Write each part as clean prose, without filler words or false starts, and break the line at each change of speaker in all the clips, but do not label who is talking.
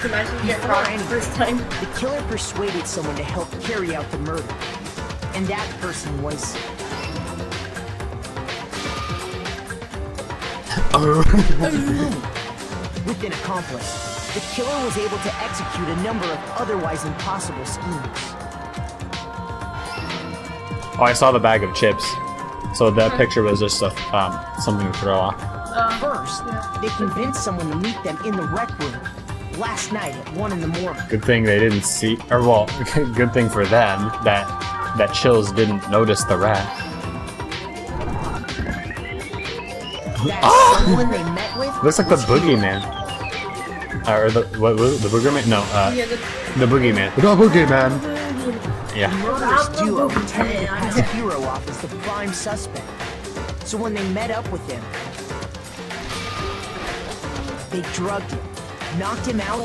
Imagine you get caught the first time.
The killer persuaded someone to help carry out the murder. And that person was... With an accomplice, the killer was able to execute a number of otherwise impossible schemes.
Oh, I saw the bag of chips. So that picture was just a, something to throw off.
First, they convinced someone to meet them in the rec room last night at 1 in the morning.
Good thing they didn't see, or well, good thing for them that Chills didn't notice the rat.
That someone they met with
Looks like the boogeyman. Or the what was it, the boogeyman? No, the boogeyman. The boogeyman. Yeah.
The murderous duo pretended to pass Hero off as the prime suspect. So when they met up with him, they drugged him, knocked him out,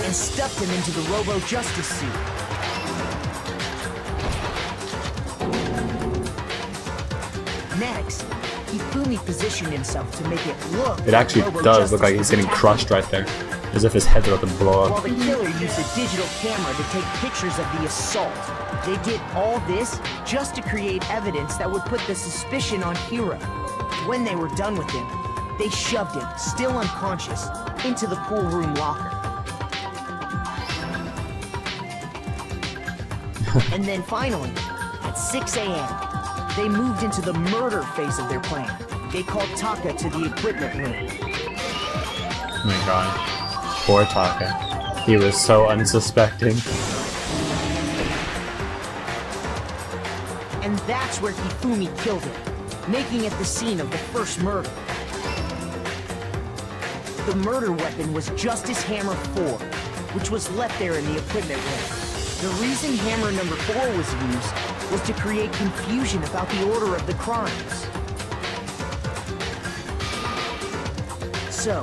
and stuffed him into the Robo-Justice suit. Next, Hifumi positioned himself to make it look
It actually does look like he's getting crushed right there. As if his head's about to blow
While
up.
the killer used a digital camera to take pictures of the assault. They did all this just to create evidence that would put the suspicion on Hiro. When they were done with him, they shoved him, still unconscious, into the pool room locker. And then finally, at 6 a.m., they moved into the murder phase of their plan. They called Taka to the equipment room.
Oh my god. Poor Taka. He was so unsuspecting.
And that's where Hifumi killed him, making it the scene of the first murder. The murder weapon was Justice Hammer 4, which was left there in the equipment room. The reason Hammer number 4 was used was to create confusion about the order of the crimes. So,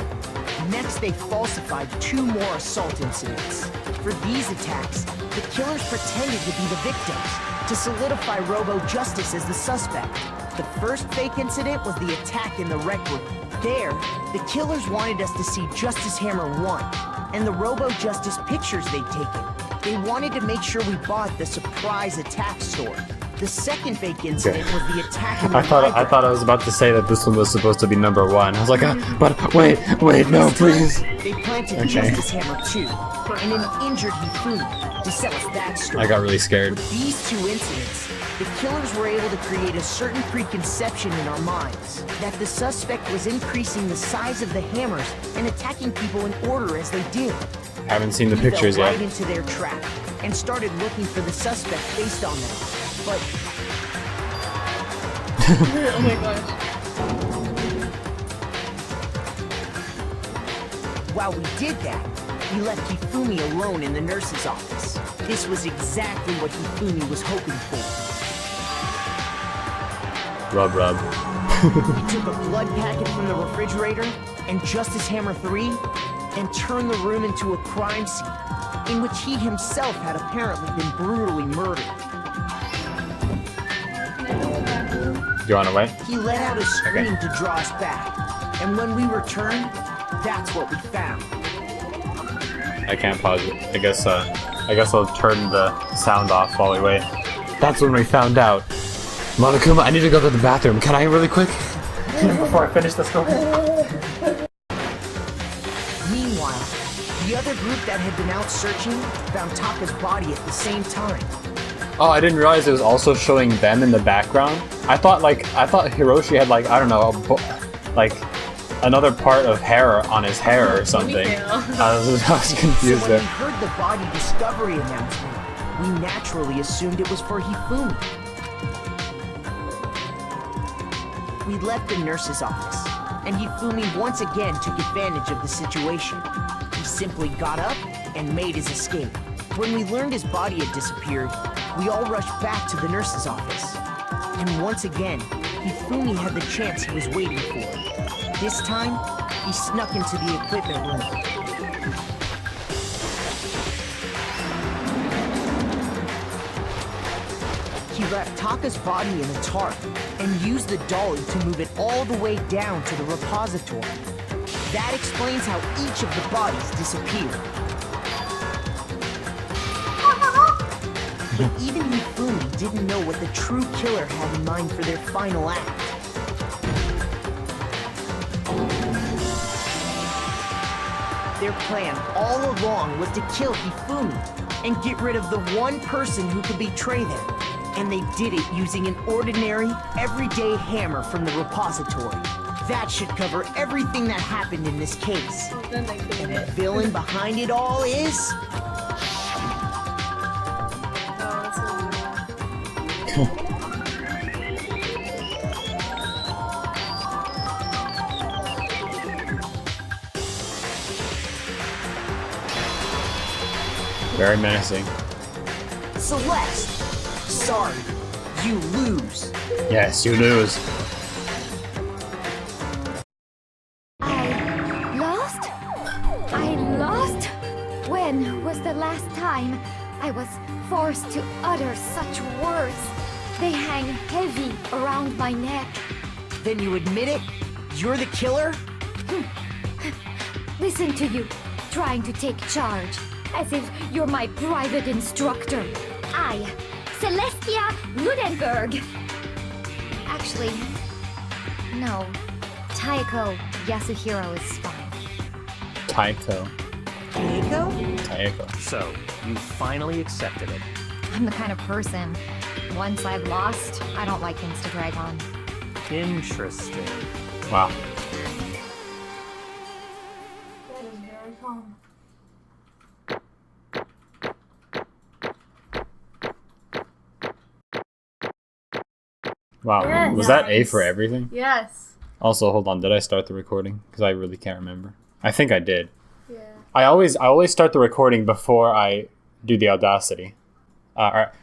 next they falsified 2 more assault incidents. For these attacks, the killers pretended to be the victims, to solidify Robo-Justice as the suspect. The first fake incident was the attack in the rec room. There, the killers wanted us to see Justice Hammer 1, and the Robo-Justice pictures they'd taken. They wanted to make sure we bought the surprise attack store. The second fake incident was the attack in the
I thought I was about to say that this one was supposed to be number 1. I was like, but wait, no, please.
They planted Justice Hammer 2 and an injured Hifumi to sell us that story.
I got really scared.
With these 2 incidents, the killers were able to create a certain preconception in our minds that the suspect was increasing the size of the hammers and attacking people in order as they did.
Haven't seen the
We
pictures
fell
yet.
right into their trap and started looking for the suspect based on them. But
Oh my gosh.
while we did that, we left Hifumi alone in the nurse's office. This was exactly what Hifumi was hoping for.
Rub.
He took a blood packet from the refrigerator and Justice Hammer 3 and turned the room into a crime scene in which he himself had apparently been brutally murdered.
Do you wanna wait?
He let out a scream to draw us back, and when we returned, that's what we found.
I can't pause it. I guess I'll turn the sound off while we wait. That's when we found out. Monokuma, I need to go to the bathroom. Can I really quick? Before I finish the story.
Meanwhile, the other group that had been out searching found Taka's body at the same time.
Oh, I didn't realize it was also showing them in the background. I thought Hiroshi had like, I don't know, like another part of hair on his hair or something. I was confused
So when
there.
we heard the body discovery announcement, we naturally assumed it was for Hifumi. We left the nurse's office, and Hifumi once again took advantage of the situation. He simply got up and made his escape. When we learned his body had disappeared, we all rushed back to the nurse's office. And once again, Hifumi had the chance he was waiting for. This time, he snuck into the equipment room. He wrapped Taka's body in a tarp and used the dolly to move it all the way down to the repository. That explains how each of the bodies disappeared. But even Hifumi didn't know what the true killer had in mind for their final act. Their plan all along was to kill Hifumi and get rid of the one person who could betray them. And they did it using an ordinary, everyday hammer from the repository. That should cover everything that happened in this case.
Then they did
And the
it.
villain behind it all is...
Very menacing.
Celeste! Sorry, you lose.
Yes, you lose.
I lost? I lost? When was the last time I was forced to utter such words? They hang heavy around my neck.
Then you admit it? You're the killer?
Listen to you, trying to take charge, as if you're my private instructor. I, Celestia Ludenberg. Actually, no. Taeko Yasuhiro is fine.
Taiko. Taiko.
So, you finally accepted it.
I'm the kind of person, once I've lost, I don't like things to drag on.
Interesting.
Wow.
That is very calm.
Wow.
Yes.
Was that A for everything?
Yes.
Also, hold on. Did I start the recording? Because I really can't remember. I think I did.
Yeah.
I always start the recording before I do the Audacity.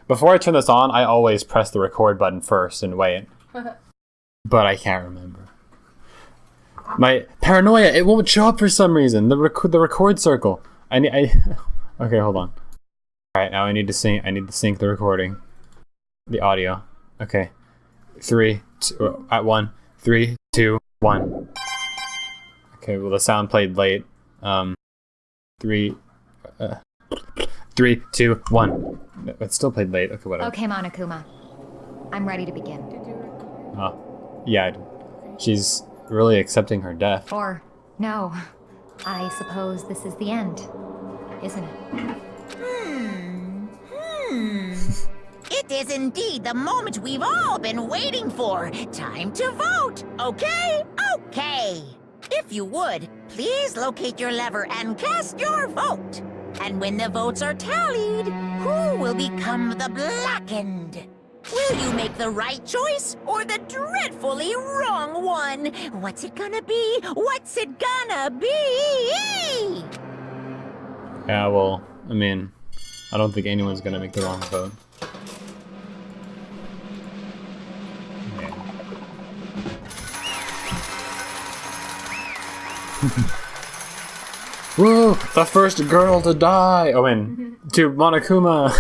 Before I turn this on, I always press the record button first and wait. But I can't remember. My paranoia, it won't show up for some reason. The record circle. Okay, hold on. All right, now I need to sync the recording, the audio. Okay, 3, 2, at 1, 3, 2, 1. Okay, well the sound played late. 3, 2, 1. It still played late. Okay, whatever.
Okay, Monokuma. I'm ready to begin.
Did you record?
Oh, yeah. She's really accepting her death.
Or, no. I suppose this is the end, isn't it?
It is indeed the moment we've all been waiting for. Time to vote, okay? Okay. If you would, please locate your lever and cast your vote. And when the votes are tallied, who will become the blackened? Will you make the right choice or the dreadfully wrong one? What's it gonna be? What's it gonna be?
Yeah, well, I mean, I don't think anyone's gonna make the wrong vote. Whoa! The first girl to die! Oh, and to Monokuma!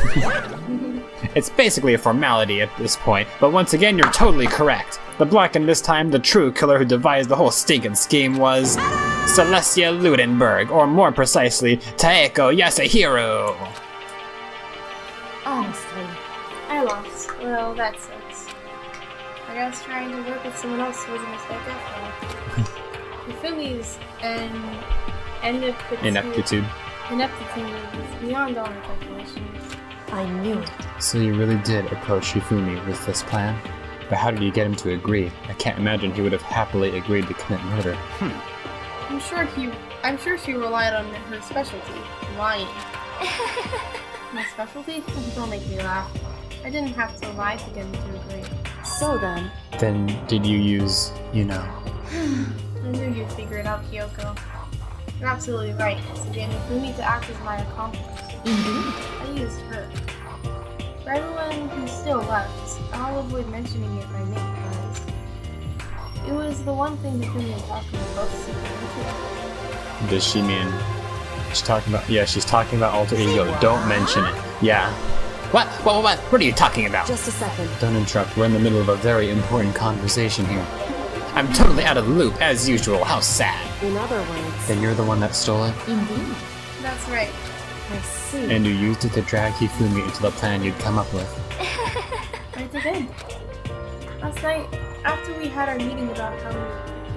It's basically a formality at this point, but once again, you're totally correct. The blackened this time, the true killer who devised the whole stinking scheme was... Celestia Ludenberg, or more precisely, Taeko Yasuhiro!
Honestly.
I lost. Well, that sucks. I guess trying to work with someone else was a mistake after all. Hifumi's ineptitude is beyond all our calculations.
I knew it.
So you really did approach Hifumi with this plan? But how did you get him to agree? I can't imagine he would have happily agreed to commit murder.
I'm sure she relied on her specialty, lying. My specialty? Don't make me laugh. I didn't have to lie to get him to agree.
So then,
Did you use,
I knew you'd figure it out, Kyoko. You're absolutely right. To get Hifumi to act as my accomplice. I used her. For everyone who's still left, I'll avoid mentioning it by name because it was the one thing Hifumi and Takuma both secretly did.
Does she mean... She's talking about... Yeah, she's talking about alter ego. Don't mention it. Yeah. What? What are you talking about?
just a second.
Don't interrupt. We're in the middle of a very important conversation here. I'm totally out of the loop, as usual. How sad.
In other words,
Then you're the one that stole it?
Indeed.
That's right. I see.
And you used it to drag Hifumi into the plan you'd come up with.
I did. Last night, after we had our meeting about how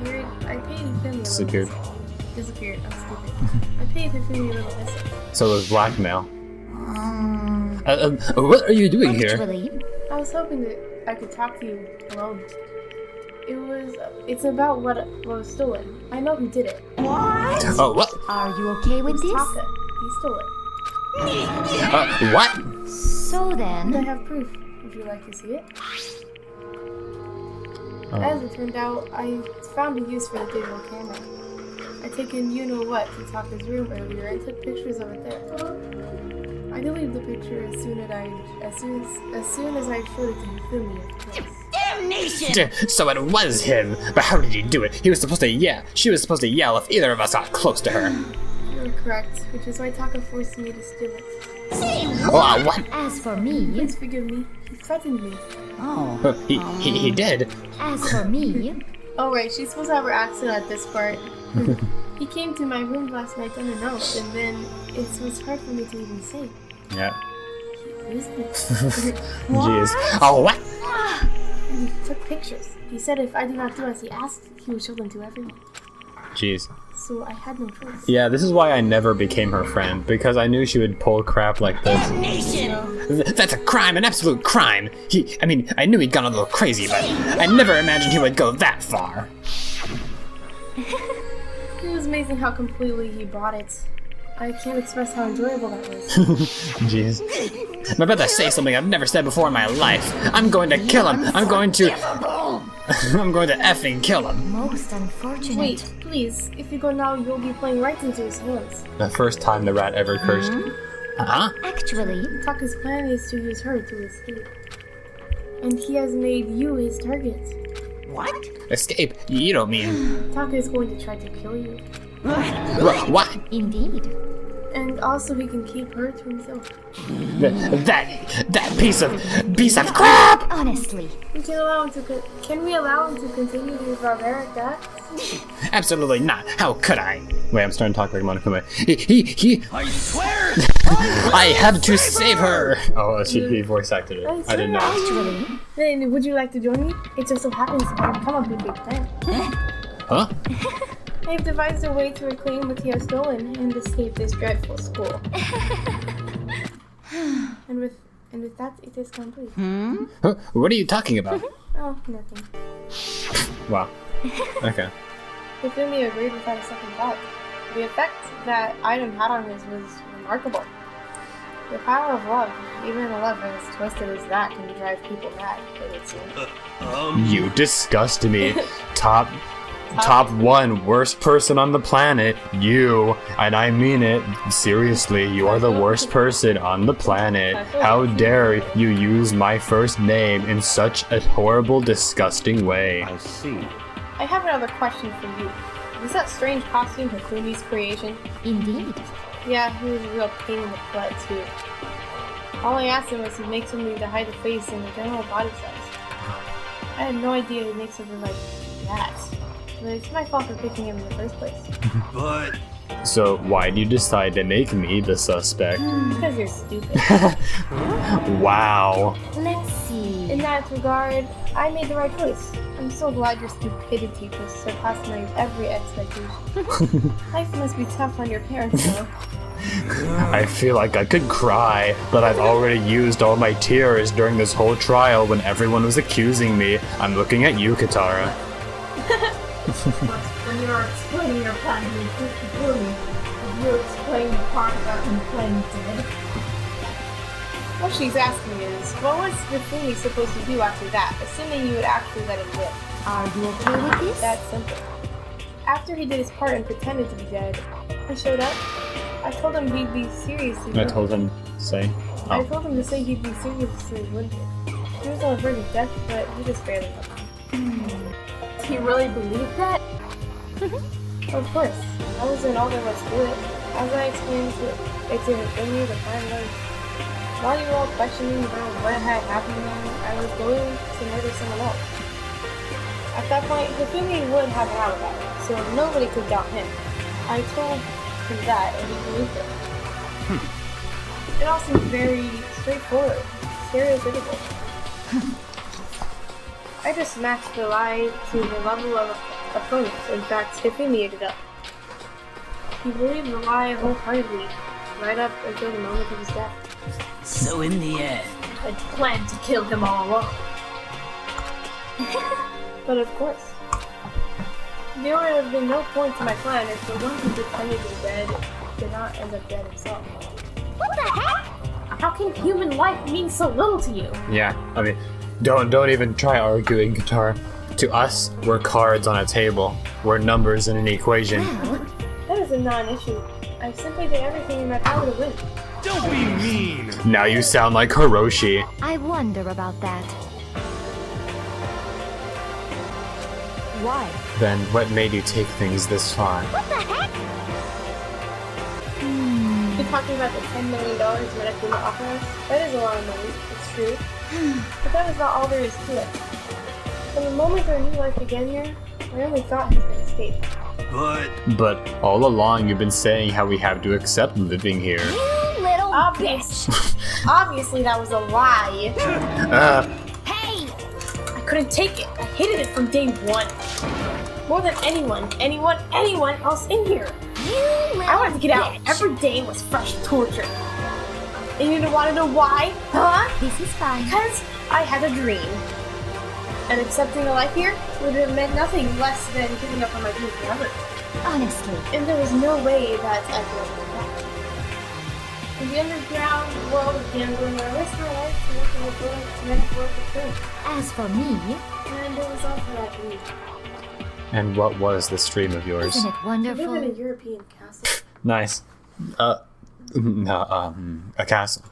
we appeared, I paid Hifumi a
Disappeared.
little visit. Disappeared, I'm stupid. I paid Hifumi a little visit.
So it was blackmail. What are you doing here?
Actually,
I was hoping that I could talk to you alone. It's about what was stolen. I know who did it.
Oh, what?
are you okay with this?
Taka. He stole it.
What?
So
And I
then,
have proof. Would you like to see it? As it turned out, I found a use for the digital camera. I taken you-know-what to Taka's room earlier and took pictures of it there. I deleted the picture as soon as I showed it to Hifumi, of course.
Damnation!
So it was him. But how did he do it? He was supposed to yell. She was supposed to yell if either of us got close to her.
You're correct, which is why Taka forced me to steal it.
Oh, what?
as for me,
Please forgive me. He threatened me.
He did.
as for me,
Oh right, she's supposed to have her accent at this part. He came to my room last night unannounced, and then it was hard for me to even say.
Yeah.
He used me.
Jeez. Oh, what?
And he took pictures. He said if I did not do as he asked, he would show them to everyone.
Jeez.
So I had no choice.
Yeah, this is why I never became her friend, because I knew she would pull crap like this. That's a crime, an absolute crime. I knew he'd gone a little crazy, but I never imagined he would go that far.
It was amazing how completely he bought it. I can't express how enjoyable that was.
Jeez. I'm about to say something I've never said before in my life. I'm going to kill him. I'm going to effing kill him.
most unfortunate.
Wait, please. If you go now, you'll be playing right into his hands.
The first time the rat ever cursed. Huh?
Actually,
Taka's plan is to use her to escape. And he has made you his target.
What?
Escape? You don't mean...
Taka is going to try to kill you.
What?
indeed.
And also he can keep her to himself.
That piece of crap!
Honestly,
Can we allow him to continue these barbaric acts?
Absolutely not. How could I? Wait, I'm starting to talk like Monokuma. He...
I swear!
I had to save her! Oh, he voice acted it. I didn't know.
actually,
Then would you like to join me? It just so happens that I've come up with a big plan.
Huh?
I've devised a way to reclaim what he has stolen and escape this dreadful school. and with that, it is complete.
Huh? What are you talking about?
Oh, nothing.
Wow. Okay.
Hifumi agreed without a second thought. The effect that item had on us was remarkable. The power of love, even a love as twisted as that, can drive people mad, it would seem.
You disgust me. Top one worst person on the planet. You. And I mean it. Seriously, you are the worst person on the planet. How dare you use my first name in such a horrible, disgusting way.
I see.
I have another question for you. Was that strange costume Hifumi's creation?
indeed.
Yeah, he was a real pain in the butt, too. All I asked him was to make something to hide the face and the general body size. I had no idea he makes something like that. But it's my fault for picking him in the first place.
But
So why do you decide to make me the suspect?
Because you're stupid.
Wow.
Let's see.
In that regard, I made the right choice. I'm so glad your stupidity just surpassed my every expectation. Life must be tough on your parents, though.
I feel like I could cry, but I've already used all my tears during this whole trial when everyone was accusing me. I'm looking at you, Katara.
When you're explaining your plan to Hifumi, you explain the part about him playing dead. What she's asking is, what was Hifumi supposed to do after that, assuming you would actually let him live?
Are you okay with this?
That's simple. After he did his part and pretended to be dead, I showed up. I told him he'd be seriously
I
wounded.
told him to say.
I
Oh.
told him to say he'd be seriously wounded. He was on the verge of death, but he just barely got him. He really believed that? Of course. I wasn't all there was to it. As I explained to Hifumi, the plan was, while you were all questioning about what had happened to him, I was going to murder someone else. At that point, Hifumi would have an alibi, so nobody could doubt him. I told him that, and he believed it. It all seems very straightforward, stereotypical. I just matched the lie to the level of opponents. In fact, Hifumi it up. He believed the lie wholeheartedly, right up until the moment of his death.
So in the end,
I planned to kill him all along. But of course, there would have been no point to my plan if the one who pretended to be dead did not end up dead himself.
What the heck?
How can human life mean so little to you?
Yeah, I mean, don't even try arguing, Guitar. To us, we're cards on a table. We're numbers in an equation.
That is a non-issue. I simply did everything in my power to win.
Don't be mean!
Now you sound like Hiroshi.
I wonder about that. Why?
Then what made you take things this far?
What the heck?
You're talking about the $10 million Medicuma offered us? That is a lot of money, it's true. But that is not all there is to it. From the moment our new life began here, my only thought has been escape.
But
all along you've been saying how we have to accept living here.
You little
Obvious.
bitch!
Obviously that was a lie.
Hey!
I couldn't take it. I hated it from day one. More than anyone else in here.
You little
I wanted to get out.
bitch.
Every day was fresh torture. And you don't want to know why? Huh?
This is fine.
Because I had a dream. And accepting a life here would have meant nothing less than giving up on my dream forever.
Honestly.
And there was no way that I could go back. In the underground world of gambling, I risked my life to work in a metaphorical term.
As for me,
And it was all for that dream.
And what was this dream of yours?
isn't it
I live in a
wonderful?
European castle.
Nice. A castle.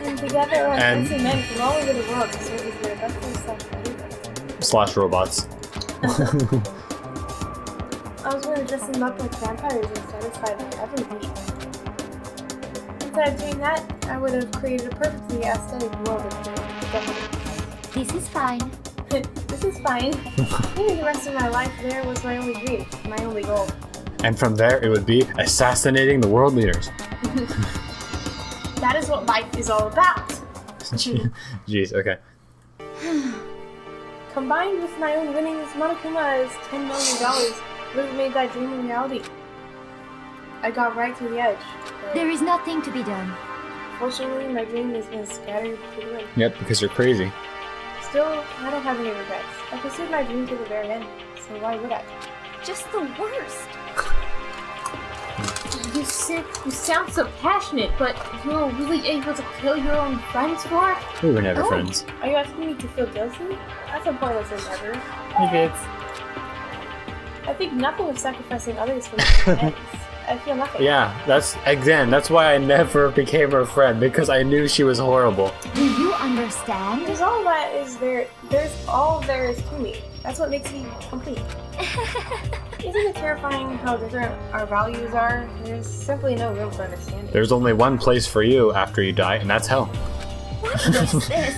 And together, our
And-
fancy men from all over the world to serve as their best
Slash robots.
I was going to dress them up like vampires and satisfy their every need. Instead of doing that, I would have created a perfectly aesthetic world of government.
This is fine.
This is fine. Living the rest of my life there was my only dream, my only goal.
And from there it would be assassinating the world leaders.
That is what life is all about.
Jeez, okay.
Combined with my own winnings, Monokuma is $10 million would have made that dream a reality. I got right to the edge. But
There is nothing to be done.
fortunately, my dream has been scattered to the wind.
Yep, because you're crazy.
Still, I don't have any regrets. I pursued my dream to the very end, so why would I?
Just the worst.
You sound so passionate, but you were really able to kill your own friends for it?
We were never friends.
Are you asking me to feel guilty? That's a pointless endeavor. I think nothing of sacrificing others for my own ends. I feel nothing.
Yeah, that's why I never became her friend, because I knew she was horrible.
Do you understand?
There's all there is to me. That's what makes me complete. Isn't it terrifying how different our values are? There's simply no room for understanding.
There's only one place for you after you die, and that's hell.
What is this?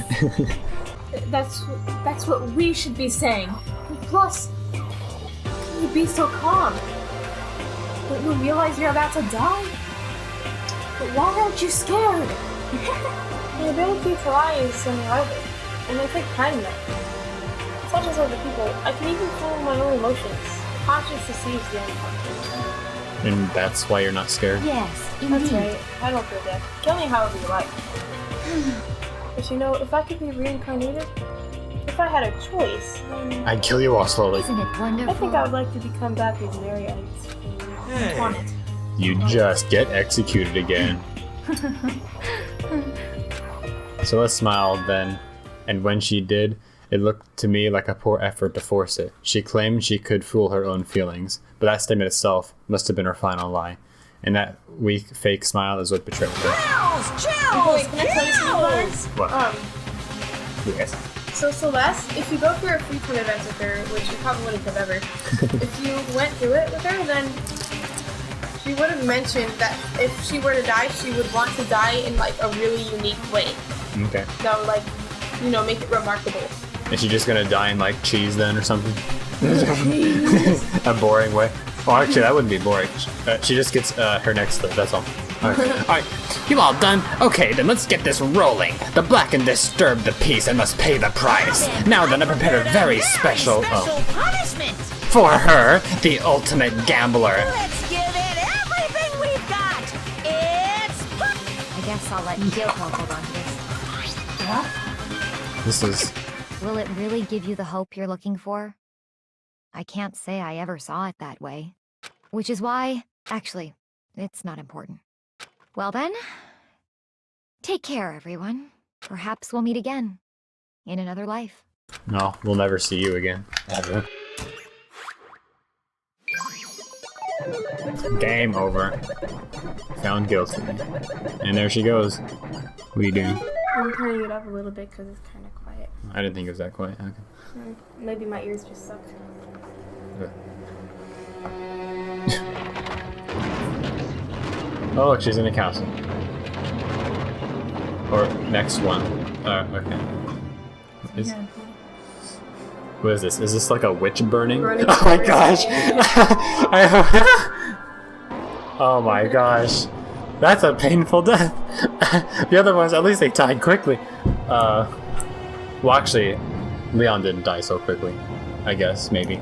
That's what we should be saying. And plus, how can you be so calm? Don't you realize you're about to die? But why aren't you scared? The ability to lie is unrivaled, and I take pride in that. Such as other people, I can even fool my own emotions. Conscience deceives the unconscious.
And that's why you're not scared?
Yes, indeed.
That's right. I don't fear death. Kill me however you like. But you know, if I could be reincarnated, if I had a choice, then
I'd kill you all slowly.
Isn't it wonderful?
I think I would like to become back as Mary Ice. On it.
You just get executed again. Celeste smiled then, and when she did, it looked to me like a poor effort to force it. She claimed she could fool her own feelings, but that statement itself must have been her final lie. And that weak, fake smile is what betrayed her.
Wait, can I tell you something about her?
What? Yes.
So Celeste, if you go through a free time event with her, which you probably wouldn't have ever, if you went through it with her, then she would have mentioned that if she were to die, she would want to die in like a really unique way.
Okay.
That would like, make it remarkable.
Is she just gonna die in like cheese then or something? A boring way. Well, actually, that wouldn't be boring. She just gets her next slip, that's all. Alright, you all done? Okay, then let's get this rolling. The black and disturb the peace and must pay the price. Now then, I prepared a very special
punishment.
for her, the ultimate gambler.
Let's give it everything we've got. It's
I guess I'll let Kyoko hold on to this.
This is...
Will it really give you the hope you're looking for? I can't say I ever saw it that way. Which is why... Actually, it's not important. Well then... Take care, everyone. Perhaps we'll meet again. In another life.
No, we'll never see you again. Ever. Game over. Found guilty. And there she goes. What are you doing?
I'm turning it up a little bit because it's kind of quiet.
I didn't think it was that quiet. Okay.
Maybe my ears just suck.
Oh, look, she's in a castle. Or next one. Okay. What is this? Is this like a witch burning? Oh my gosh! Oh my gosh. That's a painful death. The other ones, at least they died quickly. Well, actually, Leon didn't die so quickly. I guess, maybe.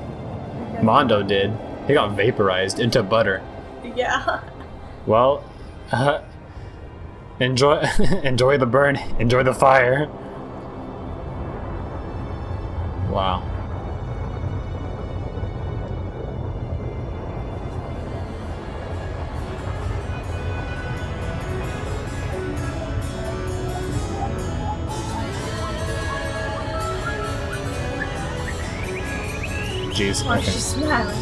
Mondo did. He got vaporized into butter.
Yeah.
Well, enjoy the burn. Enjoy the fire. Wow. Jeez.
Why
Okay.
is she smiling?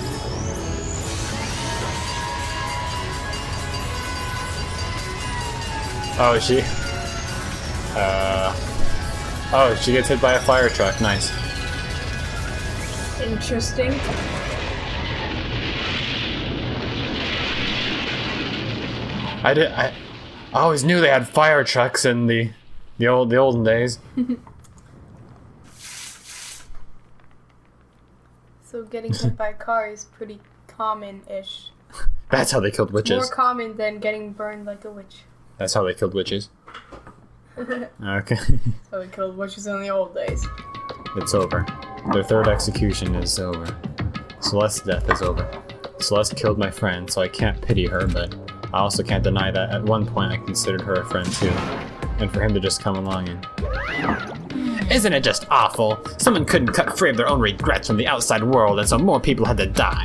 Oh, she. Oh, she gets hit by a fire truck. Nice.
Interesting.
I always knew they had fire trucks in the olden days.
So getting hit by a car is pretty common-ish.
That's how they killed witches.
More common than getting burned like a witch.
That's how they killed witches. Okay.
So they killed witches in the old days.
It's over. Their third execution is over. Celeste's death is over. Celeste killed my friend, so I can't pity her, but I also can't deny that at one point I considered her a friend too. And for him to just come along and... Isn't it just awful? Someone couldn't cut free of their own regrets from the outside world, and so more people had to die.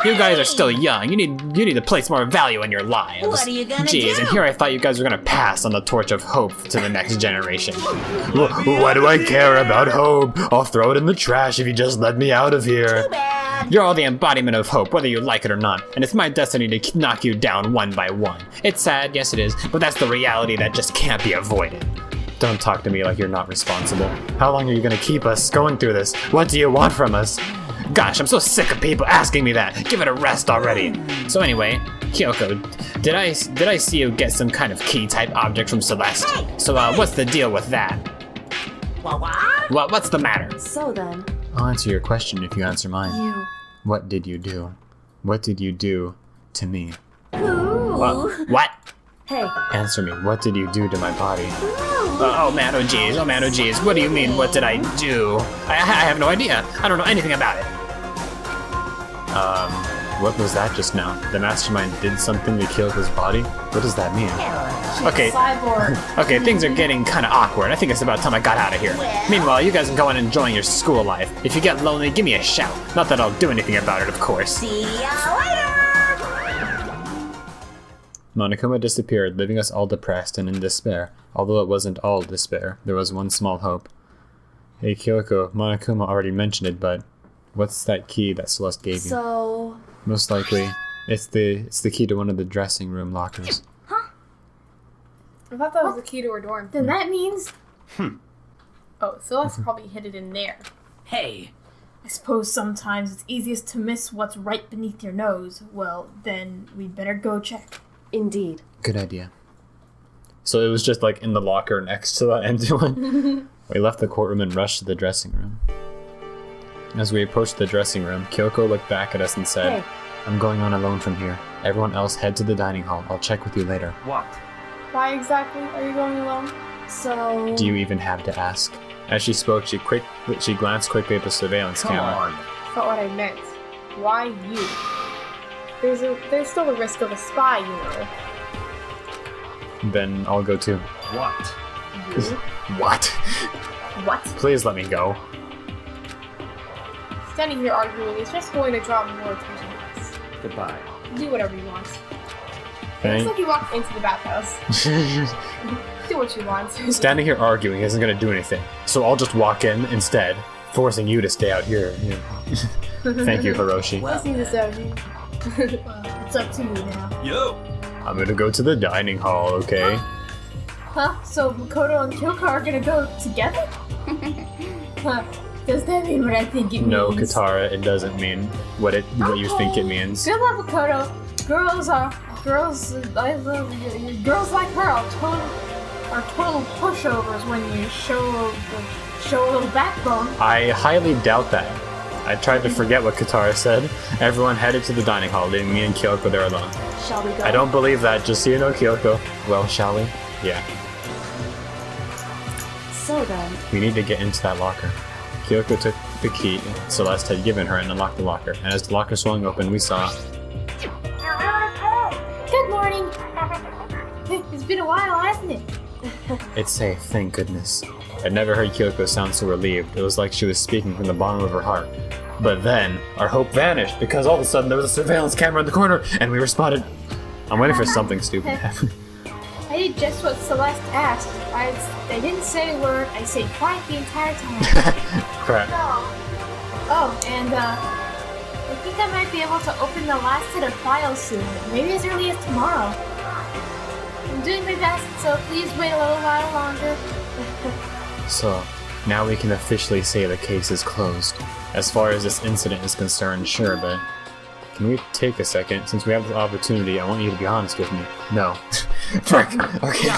You guys are still young. You need to place more value in your lives.
What are you gonna
Jeez,
do?
and here I thought you guys were gonna pass on the torch of hope to the next generation. Why do I care about hope? I'll throw it in the trash if you just let me out of here.
Too bad.
You're all the embodiment of hope, whether you like it or not, and it's my destiny to knock you down one by one. It's sad, yes it is, but that's the reality that just can't be avoided. Don't talk to me like you're not responsible. How long are you gonna keep us going through this? What do you want from us? Gosh, I'm so sick of people asking me that. Give it a rest already. So anyway, Kyoko, did I see you get some kind of key type object from Celeste? So what's the deal with that?
What?
What's the matter?
So then,
I'll answer your question if you answer mine.
you.
What did you do? What did you do to me?
Ooh.
What?
Hey.
Answer me. What did you do to my body? Oh man, oh geez, oh man, oh geez. What do you mean, what did I do? I have no idea. I don't know anything about it. What was that just now? The mastermind did something to Kyoko's body? What does that mean?
She's
Okay.
a cyborg.
Okay, things are getting kind of awkward. I think it's about time I got out of here. Meanwhile, you guys can go on enjoying your school life. If you get lonely, give me a shout. Not that I'll do anything about it, of course.
See ya later.
Monokuma disappeared, leaving us all depressed and in despair. Although it wasn't all despair, there was one small hope. Hey Kyoko, Monokuma already mentioned it, but what's that key that Celeste gave you?
So,
Most likely, it's the key to one of the dressing room lockers.
I thought that was the key to her dorm. Then that means... Oh, Celeste probably hid it in there.
Hey,
I suppose sometimes it's easiest to miss what's right beneath your nose. Well, then we'd better go check.
Indeed.
Good idea. So it was just like in the locker next to that empty one. We left the courtroom and rushed to the dressing room. As we approached the dressing room, Kyoko looked back at us and said,
Hey.
I'm going on alone from here. Everyone else head to the dining hall. I'll check with you later.
What?
Why exactly are you going alone?
So...
Do you even have to ask? As she spoke, she glanced quickly at the surveillance
Come
camera.
on.
That's not what I meant. Why you? There's still the risk of a spy, you know.
Then I'll go too.
What?
What?
What?
Please let me go.
Standing here arguing is just going to draw more attention to us.
Goodbye.
Do whatever you want.
Thank-
Looks like you walked into the bathhouse. Do what you want.
Standing here arguing isn't gonna do anything, so I'll just walk in instead, forcing you to stay out here. Thank you, Hiroshi.
Let's see this out here.
Well, it's up to you now.
Yo!
I'm gonna go to the dining hall, okay?
Huh? So Makoto and Kyoko are gonna go together? Huh? Does that mean what I think it means?
No, Katara, it doesn't mean what you think it means.
Good luck, Makoto. Girls, I love you. Girls like her are total pushovers when you show a little backbone.
I highly doubt that. I tried to forget what Katara said. Everyone headed to the dining hall, leaving me and Kyoko there alone.
Shall we go?
I don't believe that, just so you know, Kyoko. Well, shall we? Yeah.
So then.
We need to get into that locker. Kyoko took the key Celeste had given her and unlocked the locker. And as the locker swung open, we saw...
Good morning. It's been a while, hasn't it?
It's safe, thank goodness. I'd never heard Kyoko sound so relieved. It was like she was speaking from the bottom of her heart. But then, our hope vanished, because all of a sudden there was a surveillance camera in the corner, and we were spotted. I'm waiting for something stupid to happen.
I did just what Celeste asked. I didn't say a word. I stayed quiet the entire time.
Crap.
Oh, and I think I might be able to open the last set of files soon. Maybe as early as tomorrow. I'm doing my best, so please wait a little while longer.
So, now we can officially say the case is closed. As far as this incident is concerned, sure, but... Can we take a second? Since we have the opportunity, I want you to be honest with me. No. Frick! Okay.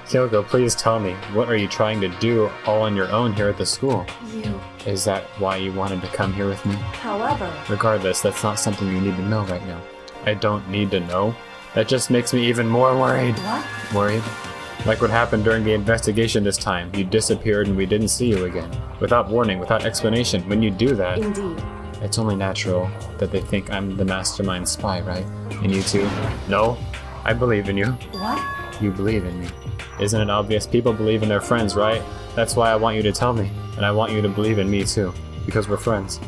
Kyoko, please tell me, what are you trying to do all on your own here at the school?
You.
Is that why you wanted to come here with me?
However...
Regardless, that's not something you need to know right now. I don't need to know. That just makes me even more worried.
What?
Worried? Like what happened during the investigation this time. You disappeared and we didn't see you again. Without warning, without explanation. When you do that...
Indeed.
It's only natural that they think I'm the mastermind spy, right? And you too? No? I believe in you.
What?
You believe in me. Isn't it obvious? People believe in their friends, right? That's why I want you to tell me. And I want you to believe in me too. Because we're friends.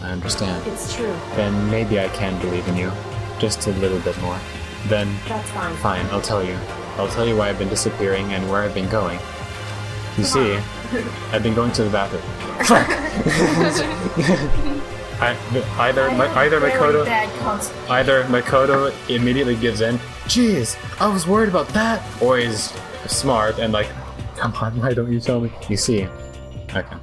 I understand.
It's true.
Then maybe I can believe in you. Just a little bit more. Then...
That's fine.
Fine, I'll tell you. I'll tell you why I've been disappearing and where I've been going. You see, I've been going to the bathroom. Either Makoto immediately gives in. Jeez, I was worried about that. Or he's smart and like, come on, why don't you tell me? You see, okay.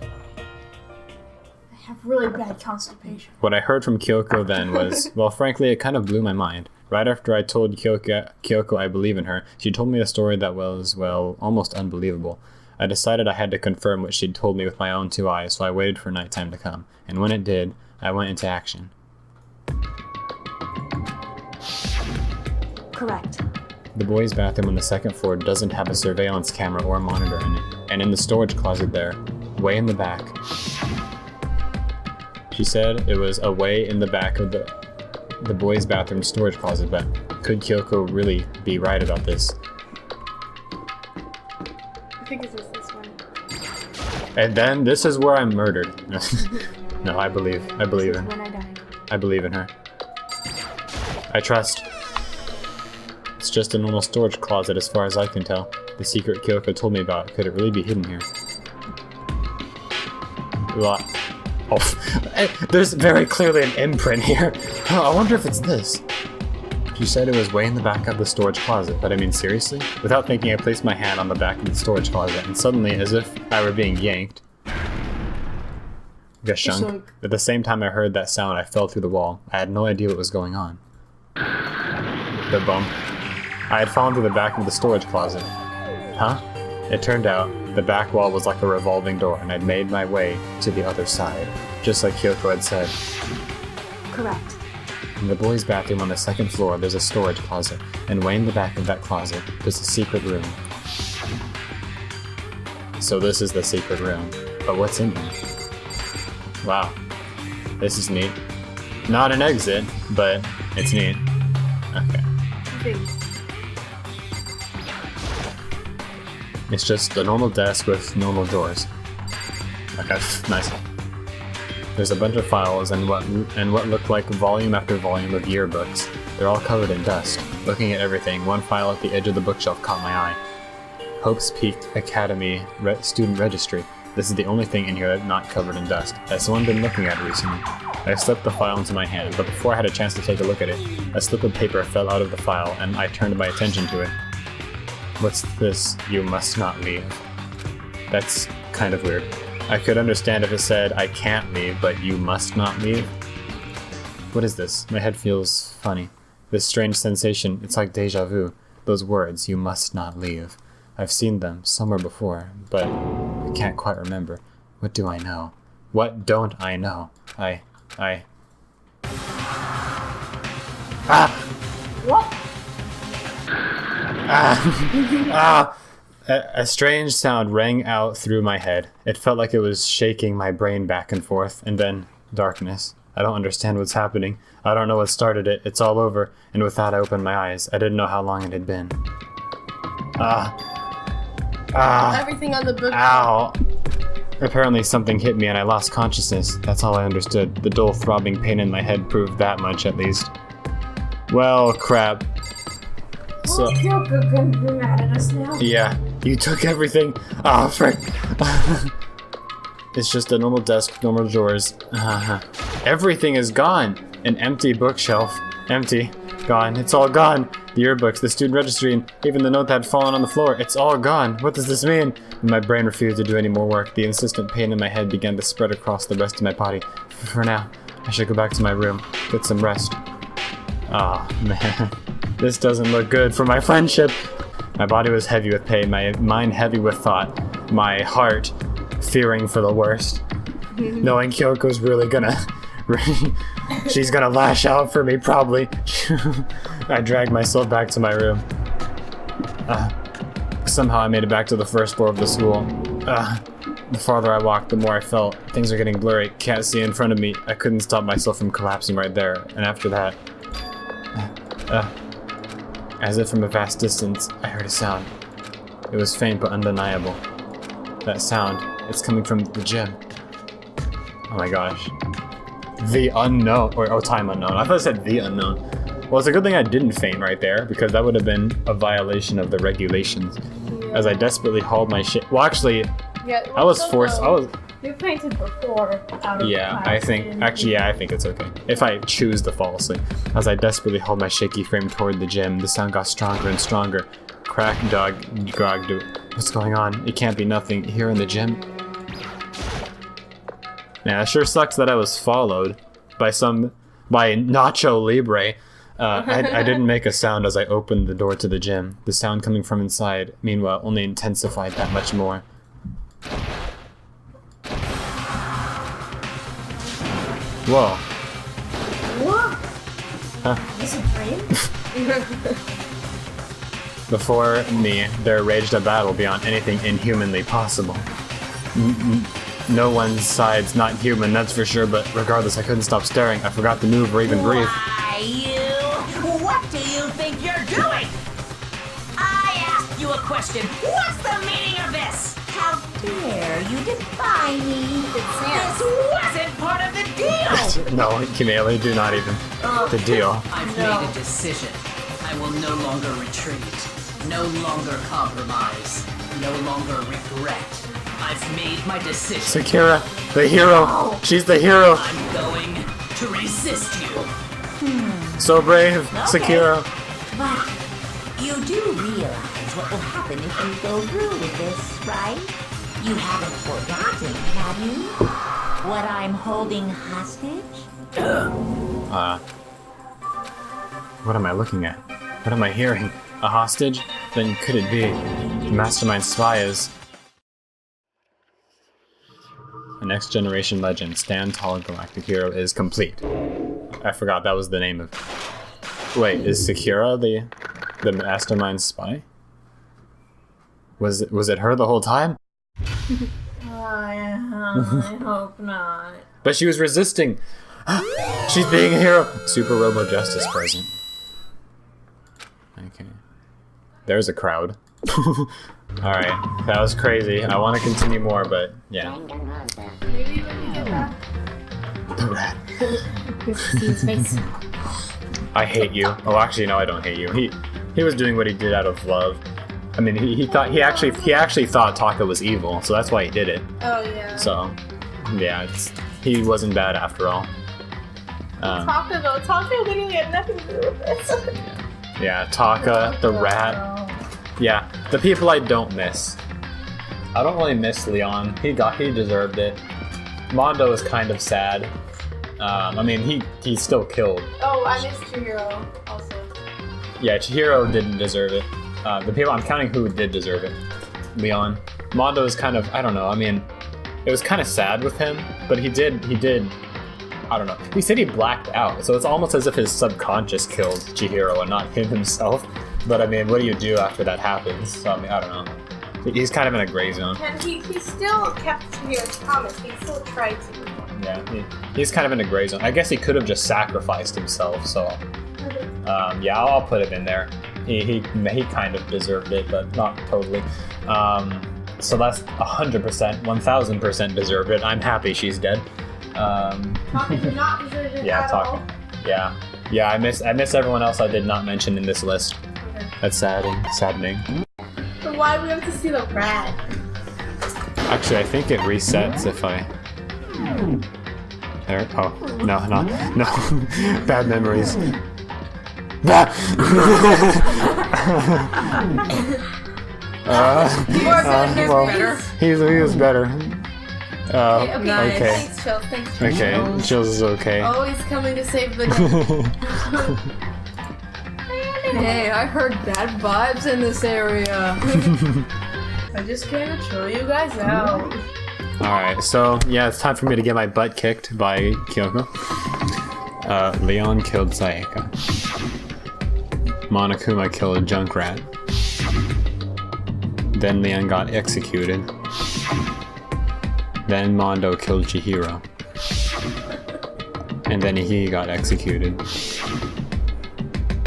I have really bad constipation.
What I heard from Kyoko then was, well, frankly, it kind of blew my mind. Right after I told Kyoko I believe in her, she told me a story that was, well, almost unbelievable. I decided I had to confirm what she'd told me with my own two eyes, so I waited for nighttime to come. And when it did, I went into action.
Correct.
The boys' bathroom on the second floor doesn't have a surveillance camera or monitor in it. And in the storage closet there, way in the back, she said it was away in the back of the boys' bathroom storage closet, but could Kyoko really be right about this?
I think it's this one.
And then this is where I'm murdered. No, I believe her.
When I die.
I believe in her. I trust. It's just a normal storage closet as far as I can tell. The secret Kyoko told me about, could it really be hidden here? Oh, there's very clearly an imprint here. I wonder if it's this. She said it was way in the back of the storage closet, but I mean seriously? Without thinking, I placed my hand on the back of the storage closet, and suddenly, as if I were being yanked, Gashunk. At the same time I heard that sound, I fell through the wall. I had no idea what was going on. The bump. I had fallen through the back of the storage closet. Huh? It turned out, the back wall was like a revolving door, and I'd made my way to the other side, just like Kyoko had said.
Correct.
In the boys' bathroom on the second floor, there's a storage closet, and way in the back of that closet, there's a secret room. So this is the secret room. But what's in here? Wow. This is neat. Not an exit, but it's neat. Okay. It's just a normal desk with normal drawers. Okay, nice. There's a bunch of files and what looked like volume after volume of yearbooks. They're all covered in dust. Looking at everything, one file at the edge of the bookshelf caught my eye. Hope's Peak Academy Student Registry. This is the only thing in here that's not covered in dust. Has someone been looking at it recently? I slipped the file into my hand, but before I had a chance to take a look at it, a slip of paper fell out of the file and I turned my attention to it. What's this? You must not leave. That's kind of weird. I could understand if it said, I can't leave, but you must not leave. What is this? My head feels funny. This strange sensation, it's like deja vu. Those words, you must not leave. I've seen them somewhere before, but I can't quite remember. What do I know? What don't I know?
What?
A strange sound rang out through my head. It felt like it was shaking my brain back and forth, and then darkness. I don't understand what's happening. I don't know what started it. It's all over, and with that I opened my eyes. I didn't know how long it had been.
Everything on the book.
Ow. Apparently something hit me and I lost consciousness. That's all I understood. The dull throbbing pain in my head proved that much at least. Well, crap. So,
Kyoko couldn't be mad at us now.
yeah, you took everything. Oh, frick. It's just a normal desk, normal drawers. Everything is gone. An empty bookshelf. Empty. Gone. It's all gone. The yearbooks, the student registry, and even the note that had fallen on the floor. It's all gone. What does this mean? My brain refused to do any more work. The insistent pain in my head began to spread across the rest of my body. For now, I should go back to my room, get some rest. Oh, man. This doesn't look good for my friendship. My body was heavy with pain, my mind heavy with thought, my heart fearing for the worst. Knowing Kyoko's really gonna... she's gonna lash out for me, probably. I dragged myself back to my room. Somehow I made it back to the first floor of the school. The farther I walked, the more I felt. Things are getting blurry. Can't see in front of me. I couldn't stop myself from collapsing right there. And after that... as if from a vast distance, I heard a sound. It was faint but undeniable. That sound, it's coming from the gym. Oh my gosh. The unknown, or time unknown. I thought it said the unknown. Well, it's a good thing I didn't faint right there, because that would have been a violation of the regulations.
Yeah.
As I desperately hauled my shit. Well, actually,
Yeah,
I was forced.
You fainted before out of
Yeah,
class,
I think.
didn't
Actually,
you?
yeah, I think it's okay. If I choose to fall asleep. As I desperately hauled my shaky frame toward the gym, the sound got stronger and stronger. Crack, dog, grog, do. What's going on? It can't be nothing here in the gym. Man, it sure sucks that I was followed by Nacho Libre. I didn't make a sound as I opened the door to the gym. The sound coming from inside, meanwhile, only intensified that much more. Whoa.
What?
Huh.
Is it a dream?
Before me, there raged a battle beyond anything inhumanly possible. No one's side's not human, that's for sure, but regardless, I couldn't stop staring. I forgot to move or even breathe.
Why, what do you think you're doing? I asked you a question. What's the meaning of this? How dare you defy me? This wasn't part of the deal.
No, Kimele, do not even. The deal.
I've made a decision. I will no longer retreat, no longer compromise, no longer regret. I've made my decision.
Sakura, the hero. She's the hero.
I'm going to resist you.
So brave, Sakura.
But you do realize what will happen if you go through with this, right? You haven't forgotten, have you? What I'm holding hostage?
What am I looking at? What am I hearing? A hostage? Then could it be? The mastermind spy is... A next generation legend, Stan Tall Galactic Hero is complete. I forgot that was the name of... Wait, is Sakura the mastermind spy? Was it her the whole time?
I hope not.
But she was resisting. She's being a hero. Super Robo Justice present. Okay. There's a crowd. Alright, that was crazy. I want to continue more, but yeah.
Maybe when we get back.
The rat.
His face.
I hate you. Oh, actually, no, I don't hate you. He was doing what he did out of love. I mean, he actually thought Taka was evil, so that's why he did it.
Oh yeah.
So, yeah, he wasn't bad after all.
Taka though, Taka literally had nothing to do with this.
Yeah, Taka, the rat. Yeah, the people I don't miss. I don't really miss Leon. He deserved it. Mondo is kind of sad. I mean, he still killed.
Oh, I missed Chihiro also.
Yeah, Chihiro didn't deserve it. The people I'm counting who did deserve it. Leon. Mondo is kind of, I don't know, I mean, it was kind of sad with him, but he did, I don't know. He said he blacked out, so it's almost as if his subconscious killed Chihiro and not him himself. But I mean, what do you do after that happens? So I mean, I don't know. He's kind of in a gray zone.
And he still kept Chihiro's promise. He still tried to.
Yeah, he's kind of in a gray zone. I guess he could have just sacrificed himself, so... yeah, I'll put him in there. He kind of deserved it, but not totally. So that's 100%, 1000% deserved it. I'm happy she's dead.
Taka did not deserve it
Yeah,
at
Taka.
all.
Yeah, I miss everyone else I did not mention in this list.
Okay.
That's saddening.
But why do we have to see the rat?
Actually, I think it resets if I... There. Oh, no. Bad memories. Well, he was better. Okay.
Thanks, Chills. Thanks, Chills.
Okay, Chills is okay.
Always coming to save the day.
Hey, I heard bad vibes in this area.
I just came to chill you guys out.
Alright, so yeah, it's time for me to get my butt kicked by Kyoko. Leon killed Sayaka. Monokuma killed a Junkrat. Then Leon got executed. Then Mondo killed Chihiro. And then he got executed.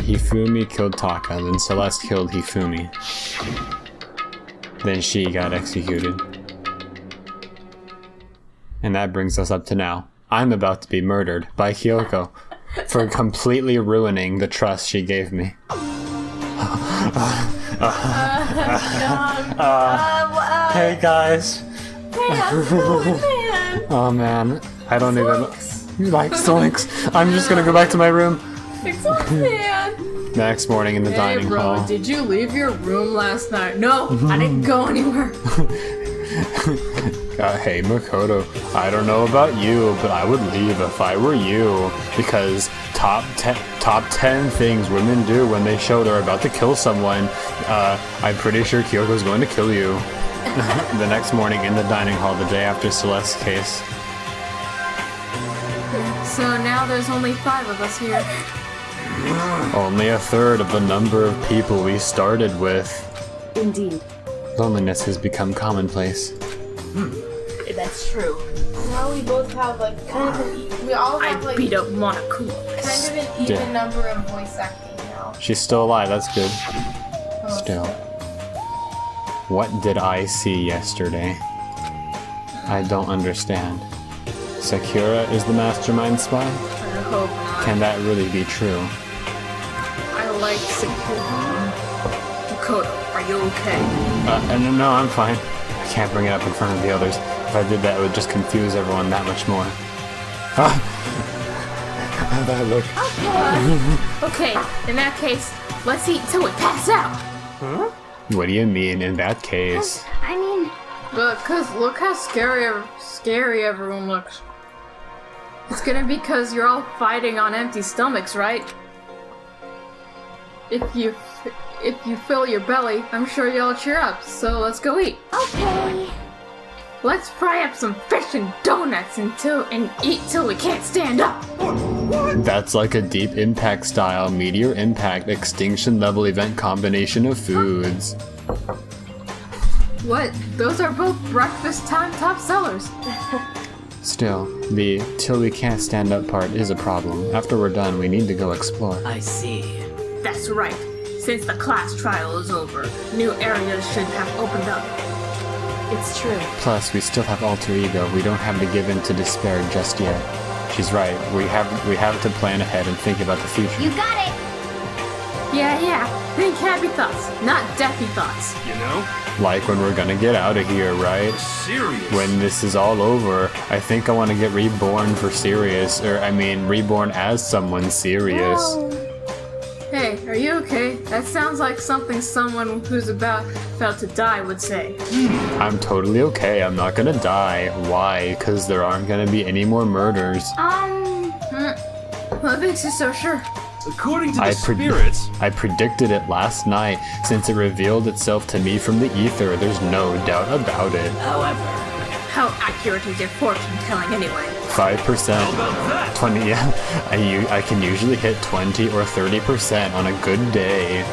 Hifumi killed Taka, then Celeste killed Hifumi. Then she got executed. And that brings us up to now. I'm about to be murdered by Kyoko for completely ruining the trust she gave me. Hey guys. Oh man, I don't even like Zoinks. I'm just gonna go back to my room. Next morning in the dining hall.
Did you leave your room last night? No, I didn't go anywhere.
Hey Makoto, I don't know about you, but I would leave if I were you, because top 10 things women do when they show they're about to kill someone. I'm pretty sure Kyoko's going to kill you. The next morning in the dining hall, the day after Celeste's case.
So now there's only 5 of us here.
Only a third of the number of people we started with.
Indeed.
Loneliness has become commonplace.
That's true.
Now we both have like kind of we all have like
Beat up Monokuma.
kind of an even number of voice acting now.
She's still alive, that's good. Still. What did I see yesterday? I don't understand. Sakura is the mastermind spy?
I hope not.
Can that really be true?
I like Sakura. Makoto, are you okay?
No, I'm fine. I can't bring it up in front of the others. If I did that, it would just confuse everyone that much more. How'd that look?
Okay, in that case, let's eat till we pass out.
What do you mean, in that case?
I mean,
Look how scary everyone looks. It's gonna be because you're all fighting on empty stomachs, right? If you fill your belly, I'm sure you'll cheer up. So let's go eat.
okay.
Let's fry up some fish and donuts and eat till we can't stand up.
That's like a deep impact style, meteor impact, extinction level event combination of foods.
What? Those are both breakfast time top sellers.
Still, the till we can't stand up part is a problem. After we're done, we need to go explore.
I see.
That's right. Since the class trial is over, new areas should have opened up.
It's true.
Plus, we still have alter ego. We don't have to give in to despair just yet. She's right. We have to plan ahead and think about the future.
You got it!
Yeah. Think happy thoughts, not deathy thoughts.
You know?
Like when we're gonna get out of here, right?
Serious.
When this is all over, I think I want to get reborn for serious. Or, I mean, reborn as someone serious.
Hey, are you okay? That sounds like something someone who's about to die would say.
I'm totally okay. I'm not gonna die. Why? Because there aren't gonna be any more murders.
What makes you so sure?
According to the spirits,
I predicted it last night. Since it revealed itself to me from the ether, there's no doubt about it.
However,
How accurate is your fortune telling anyway?
5%.
how about that?
20, yeah. I can usually hit 20 or 30% on a good day.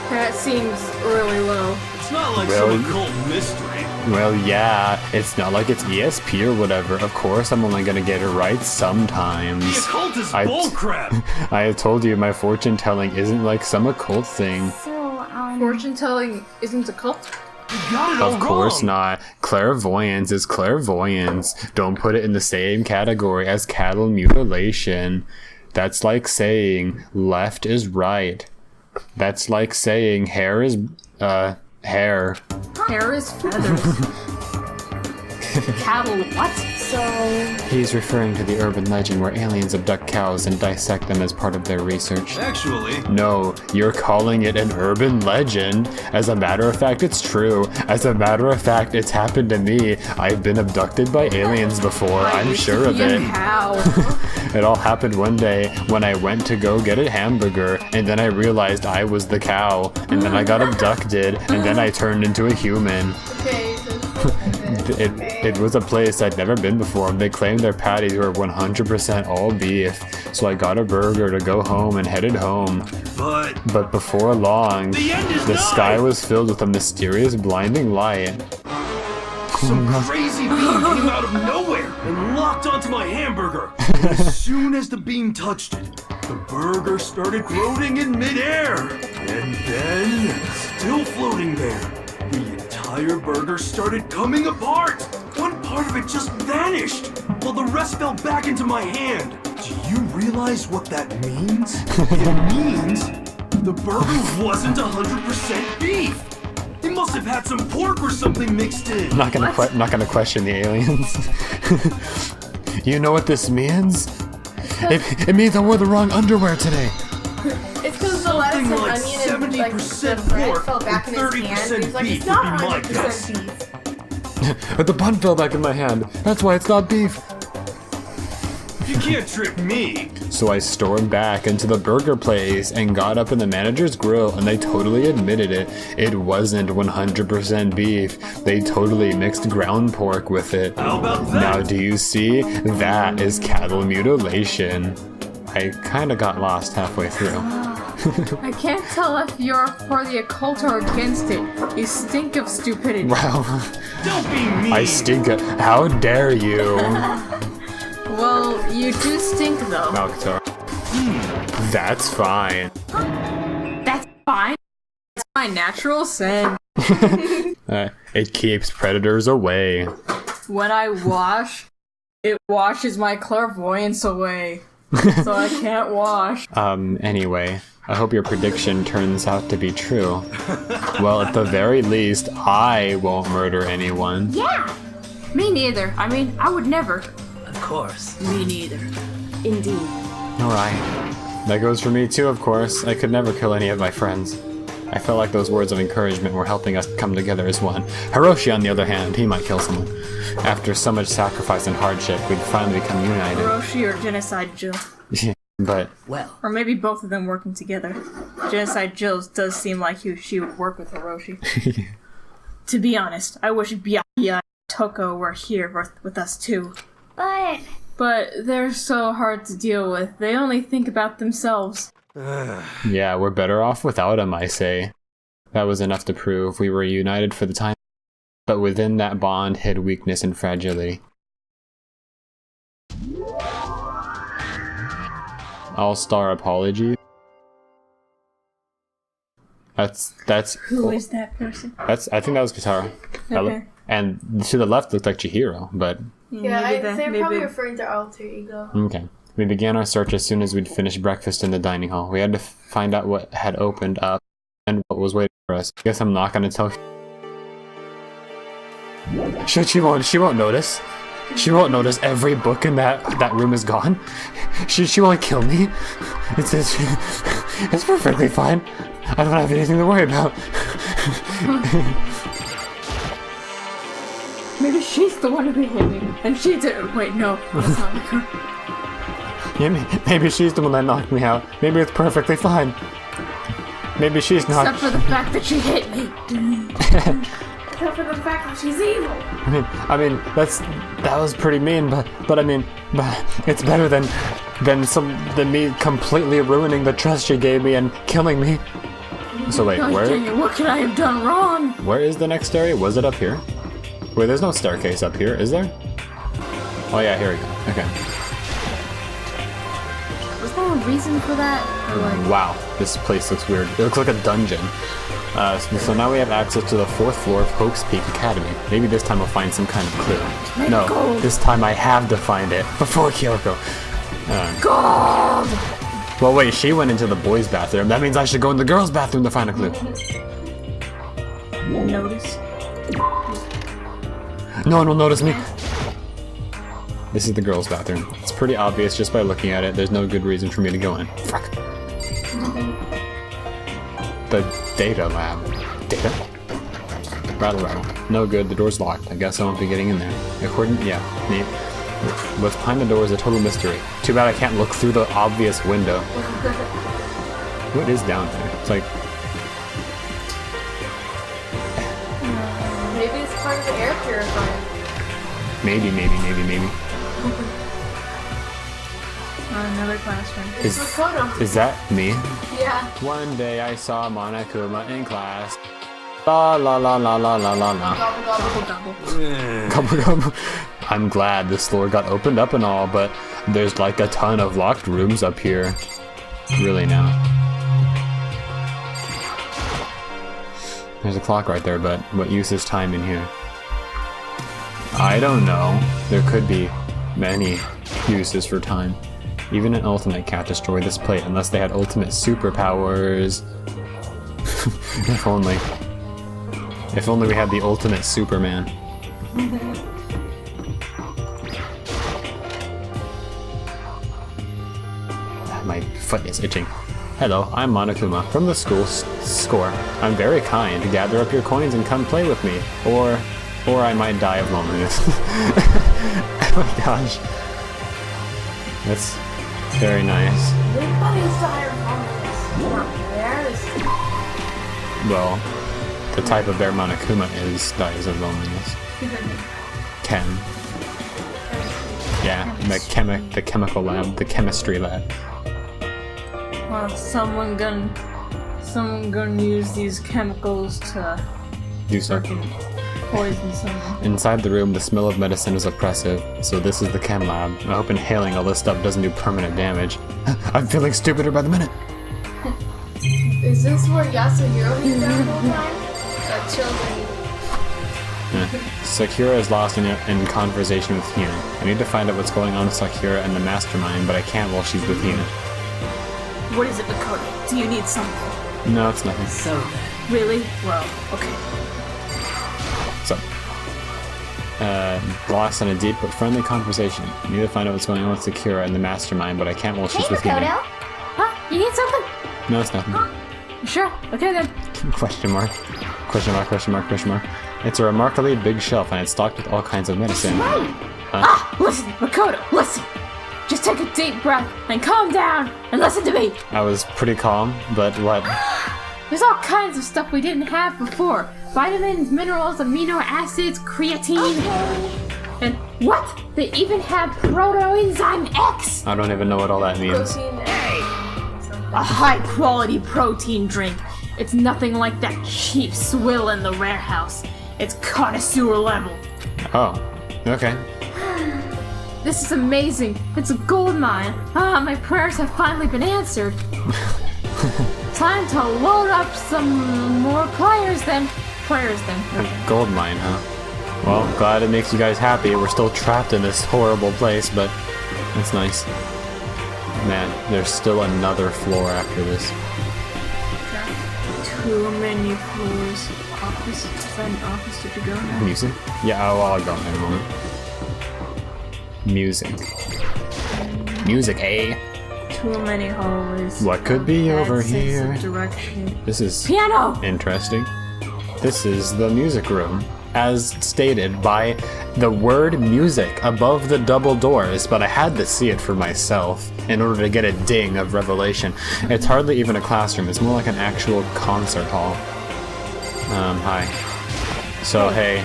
That seems really low.
It's not like
Well,
some occult mystery.
Well, yeah, it's not like it's ESP or whatever. Of course, I'm only gonna get it right sometimes.
The occult is
I-
bullcrap.
I have told you my fortune telling isn't like some occult thing.
So,
Fortune telling isn't a cult?
You got it all
Of course
wrong.
not. Clairvoyance is clairvoyance. Don't put it in the same category as cattle mutilation. That's like saying left is right. That's like saying hair is, hair.
Hair is feathers. Cattle what?
so
He's referring to the urban legend where aliens abduct cows and dissect them as part of their research.
Actually,
No, you're calling it an urban legend. As a matter of fact, it's true. As a matter of fact, it's happened to me. I've been abducted by aliens before. I'm sure of it.
How?
It all happened one day when I went to go get a hamburger, and then I realized I was the cow, and then I got abducted, and then I turned into a human.
Okay.
It was a place I'd never been before. They claimed their patties were 100% all beef, so I got a burger to go home and headed home. But before long,
The end is
the
nigh!
sky was filled with a mysterious blinding light.
some crazy beam came out of nowhere and locked onto my hamburger. And as soon as the beam touched it, the burger started floating in midair. And then, still floating there, the entire burger started coming apart. One part of it just vanished, while the rest fell back into my hand. Do you realize what that means? It means the burger wasn't 100% beef. It must have had some pork or something mixed in.
I'm not gonna question the aliens. You know what this means? It means I wore the wrong underwear today.
It's because the lettuce and
Something like
onion and like the
70%
bread
pork
fell back in
and
his hand.
30%
He's like,
beef
it's not
would be my guess.
100% beef.
But the bun fell back in my hand. That's why it's not beef.
You can't trick me.
So I stormed back into the burger place and got up in the manager's grill, and they totally admitted it. It wasn't 100% beef. They totally mixed ground pork with it.
How about that?
Now do you see? That is cattle mutilation. I kinda got lost halfway through.
I can't tell if you're for the occult or against it. You stink of stupidity.
Wow.
Don't be mean.
I stink. How dare you?
Well, you do stink though.
Malkatar. That's fine.
That's fine. It's my natural sin.
It keeps predators away.
When I wash, it washes my clairvoyance away. So I can't wash.
Anyway, I hope your prediction turns out to be true. Well, at the very least, I won't murder anyone.
Yeah! Me neither. I mean, I would never.
of course, me neither.
indeed.
Alright. That goes for me too, of course. I could never kill any of my friends. I felt like those words of encouragement were helping us come together as one. Hiroshi, on the other hand, he might kill someone. After so much sacrifice and hardship, we'd finally become united.
Hiroshi or Genocide Jill.
But
Well,
Or maybe both of them working together. Genocide Jill does seem like she would work with Hiroshi. To be honest, I wish Byakuya and Toko were here with us too.
But
but they're so hard to deal with. They only think about themselves.
Yeah, we're better off without him, I say. That was enough to prove we were united for the time, but within that bond hid weakness and fragility. All-star apology. That's
Who is that person?
I think that was Katara.
Okay.
And to the left looked like Chihiro, but
Yeah, they're probably referring to alter ego.
okay. We began our search as soon as we'd finished breakfast in the dining hall. We had to find out what had opened up and what was waiting for us. I guess I'm not gonna tell. She won't notice. She won't notice every book in that room is gone. She won't kill me. It's perfectly fine. I don't have anything to worry about.
Maybe she's the one who hit me, and she didn't. Wait, no, that's not like her.
Yeah, maybe she's the one that knocked me out. Maybe it's perfectly fine. Maybe she's not.
Except for the fact that she hit me. Except for the fact that she's evil.
I mean, that was pretty mean, but I mean, it's better than me completely ruining the trust she gave me and killing me. So wait,
God dang it, what could I have done wrong?
where is the next area? Was it up here? Wait, there's no staircase up here, is there? Oh yeah, here we go. Okay.
Was there a reason for that? Or like,
Wow, this place looks weird. It looks like a dungeon. So now we have access to the 4th floor of Hope's Peak Academy. Maybe this time we'll find some kind of clue. No, this time I have to find it before Kyoko.
God!
Well, wait, she went into the boys' bathroom. That means I should go in the girls' bathroom to find a clue.
Notice.
No one will notice me. This is the girls' bathroom. It's pretty obvious just by looking at it. There's no good reason for me to go in. Fuck. The data lab. Data? Rattle. No good. The door's locked. I guess I won't be getting in there. Yeah. Neat. What's behind the door is a total mystery. Too bad I can't look through the obvious window. What is down there? It's like...
Maybe it's part of the air purifier.
Maybe.
Another classroom.
It's Makoto.
Is that me?
Yeah.
One day I saw Monokuma in class. La la la la la la la la.
Gobble, gobble.
Gobble gobble. I'm glad this floor got opened up and all, but there's like a ton of locked rooms up here. Really now. There's a clock right there, but what use is time in here? I don't know. There could be many uses for time. Even an ultimate can't destroy this plate unless they had ultimate superpowers. If only. If only we had the ultimate Superman. My foot is itching. Hello, I'm Monokuma from the school score. I'm very kind. Gather up your coins and come play with me. Or I might die of loneliness. Oh my gosh. That's very nice.
Everybody's tired of loneliness.
Well, the type of bear Monokuma dies of loneliness. Ken. Yeah, the chemical lab, the chemistry lab.
Well, someone gonna use these chemicals to
Do so.
poison someone.
Inside the room, the smell of medicine is oppressive, so this is the chem lab. I hope inhaling all this stuff doesn't do permanent damage. I'm feeling stupider by the minute.
Is this where Yasuhiro is down the whole time? That children.
Sakura is lost in conversation with Hina. I need to find out what's going on with Sakura and the mastermind, but I can't while she's with Hina.
What is it, Makoto? Do you need something?
No, it's nothing.
So then,
Really? Well, okay.
So, lost in a deep but friendly conversation. I need to find out what's going on with Sakura and the mastermind, but I can't while she's with Hina.
Huh? You need something?
No, it's nothing.
Sure. Okay then.
Question mark. Question mark, question mark, question mark. It's a remarkably big shelf and it's stocked with all kinds of medicine.
Listen, Makoto, listen. Just take a deep breath and calm down and listen to me.
I was pretty calm, but what?
There's all kinds of stuff we didn't have before. Vitamins, minerals, amino acids, creatine. And What? They even have Protoenzyme X!
I don't even know what all that means.
Protein and something.
A high-quality protein drink. It's nothing like that cheap swill in the warehouse. It's connoisseur level.
Oh, okay.
This is amazing. It's a gold mine. Ah, my prayers have finally been answered. Time to load up some more players then.
A gold mine, huh? Well, glad it makes you guys happy. We're still trapped in this horrible place, but that's nice. Man, there's still another floor after this.
Too many floors. Office? Is that an office? Did you go now?
Music? Yeah, well, I'll go in a moment. Music. Music, eh?
Too many hallways.
What could be over
Bad sense
here?
of direction.
This is
Piano!
interesting. This is the music room, as stated by the word music above the double doors, but I had to see it for myself in order to get a ding of revelation. It's hardly even a classroom, it's more like an actual concert hall. Hi. So, hey,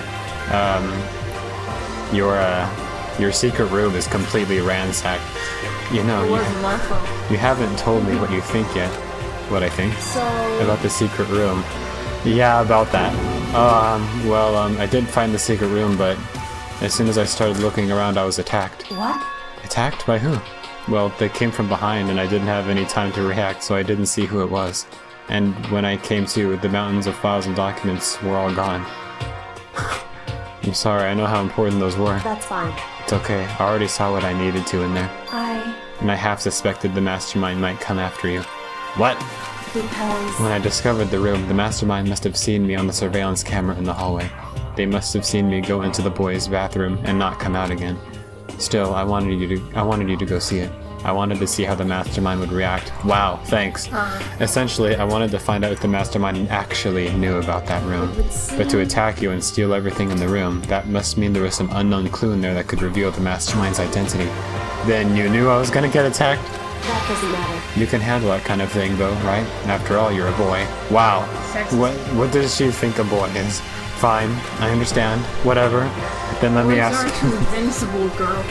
your secret room is completely ransacked. You know,
It wasn't my fault.
you haven't told me what you think yet. What I think?
So,
About the secret room. Yeah, about that. I did find the secret room, but as soon as I started looking around, I was attacked.
What?
Attacked by who? Well, they came from behind, and I didn't have any time to react, so I didn't see who it was. And when I came to, the mountains of files and documents were all gone. I'm sorry, I know how important those were.
That's fine.
It's okay, I already saw what I needed to in there.
I...
And I half suspected the mastermind might come after you. What?
Because...
When I discovered the room, the mastermind must have seen me on the surveillance camera in the hallway. They must have seen me go into the boys' bathroom and not come out again. Still, I wanted you to go see it. I wanted to see how the mastermind would react. Wow, thanks. Essentially, I wanted to find out if the mastermind actually knew about that room. But to attack you and steal everything in the room, that must mean there was some unknown clue in there that could reveal the mastermind's identity. Then you knew I was gonna get attacked?
That doesn't matter.
You can handle that kind of thing, though, right? After all, you're a boy. Wow. What does she think a boy is? Fine, I understand. Whatever. Then let me
Boys
ask.
aren't invincible, girl.